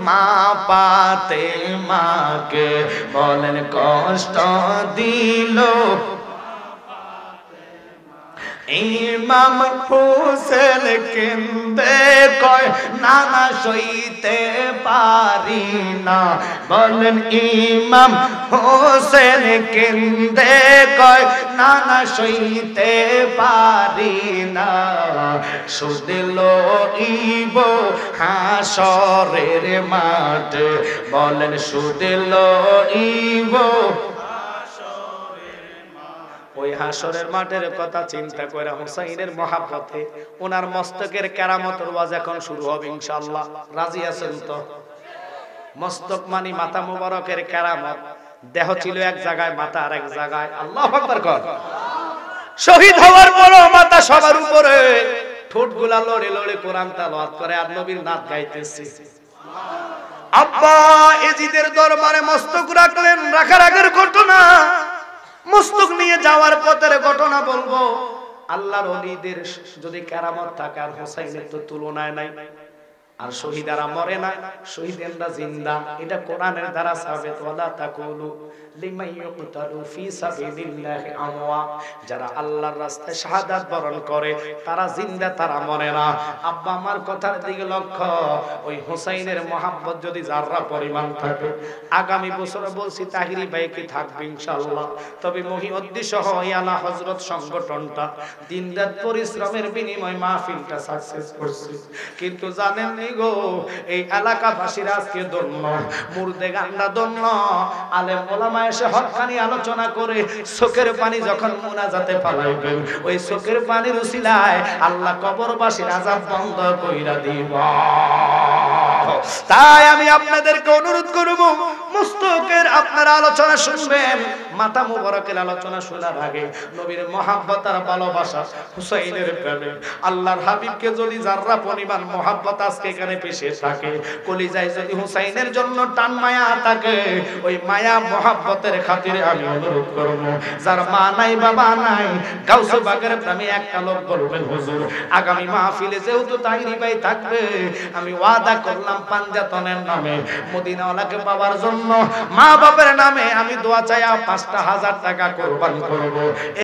মা পাতে মাকে, বলেন কষ্ট দিল ইমাম হোসেন কেন্দে কয় নানা সইতে পারি না, বলেন ইমাম হোসেন কেন্দে কয় নানা সইতে পারি না। সুদিল ইব হাসরের মাঠে, বলেন সুদিল ইব ওই হাসরের মাঠের কথা চিন্তা করে হুসাইনের মহাব্বতে ওনার মস্তকের কেরামতের ওয়াজ এখন শুরু হবে ইনশাআল্লাহ। রাজি আছেন তো? মস্তক মানে মাথা মুবারকের কেরামত। দেহ ছিল এক জায়গায়, মাথা আর এক জায়গায়। আল্লাহু আকবার কর। শহীদ হওয়ার পরও মাথা সবার উপরে, ঠোঁটগুলা লড়ে লড়ে কোরআন তেলাওয়াত করে আর নবীর নাত গাইতেছে। আব্বা এজিদের দরবারে মস্তক রাখলেন, রাখার আগের ঘটনা, মস্তক নিয়ে যাওয়ার পথের ঘটনা বলবো। আল্লাহর ওলিদের যদি কেরামত থাকে, আর হুসাইনের তো তুলনায় নাই। আর শহীদারা মরে না, শহীদেরা জিন্দা, এটা কোরআনের দ্বারা সাবিত। ওয়ালা তাকুলু লিমান ইউকতালু ফি সাবিলিল্লাহি আমওয়াত, যারা আল্লাহর রাস্তায় শাহাদাত বরণ করে তারা জিন্দা, তারা মরে না। আব্বা আমার কথার দিকে লক্ষ্য, ওই হুসাইনের মহব্বত যদি যাররা পরিমাণ থাকে, আগামী বছরে বলছি তাহিরি ভাই কি থাকবে ইনশাআল্লাহ। তবে মহিউদ্দিন সহ আলা হযরত সংগঠনটা দিনরাত পরিশ্রমের বিনিময়ে মাহফিলটা সাকসেস করছে। কিন্তু জানেন গো, এই এলাকাবাসীর আজকে ধন্য, মুর্দে গান্ডা ধন্য। আলেম ওলামা এসে হক্কানি আলোচনা করে চোখের পানি যখন মুনাজাতে পালাইবেন, ওই চোখের পানির উসিলায় আল্লাহ কবরবাসীর আযাব বন্ধ কইরা দিব। তাই আমি আপনাদেরকে অনুরোধ করব, মস্তকের আপনারা আলোচনা শুনবেন, মাথা মুবারকের আলোচনা শোনার আগে নবীর মহব্বত আর ভালোবাসা, হুসাইনের প্রেমে আল্লাহর হাবিবকে যদি যাররা পরিমাণ মহব্বত আজকে এখানে পেশে থাকে, কলিজায় যদি হুসাইনের জন্য টান মায়া থাকে, ওই মায়া মহব্বতের খাতিরে আমি অনুরোধ করব, যার মা নাই বাবা নাই, গাউসে বাগের প্রেমে একটা লোক বলবেন হুজুর আগামী মাহফিলে যেহেতু তাহিরি ভাই থাকবে, আমি ওয়াদা করলাম পাঞ্জাতনের নামে মদিনাওয়ালাকে পাওয়ার জন্য মা বাবার নামে আমি দোয়া চাইয়া 5,000 টাকা কোরবান করব।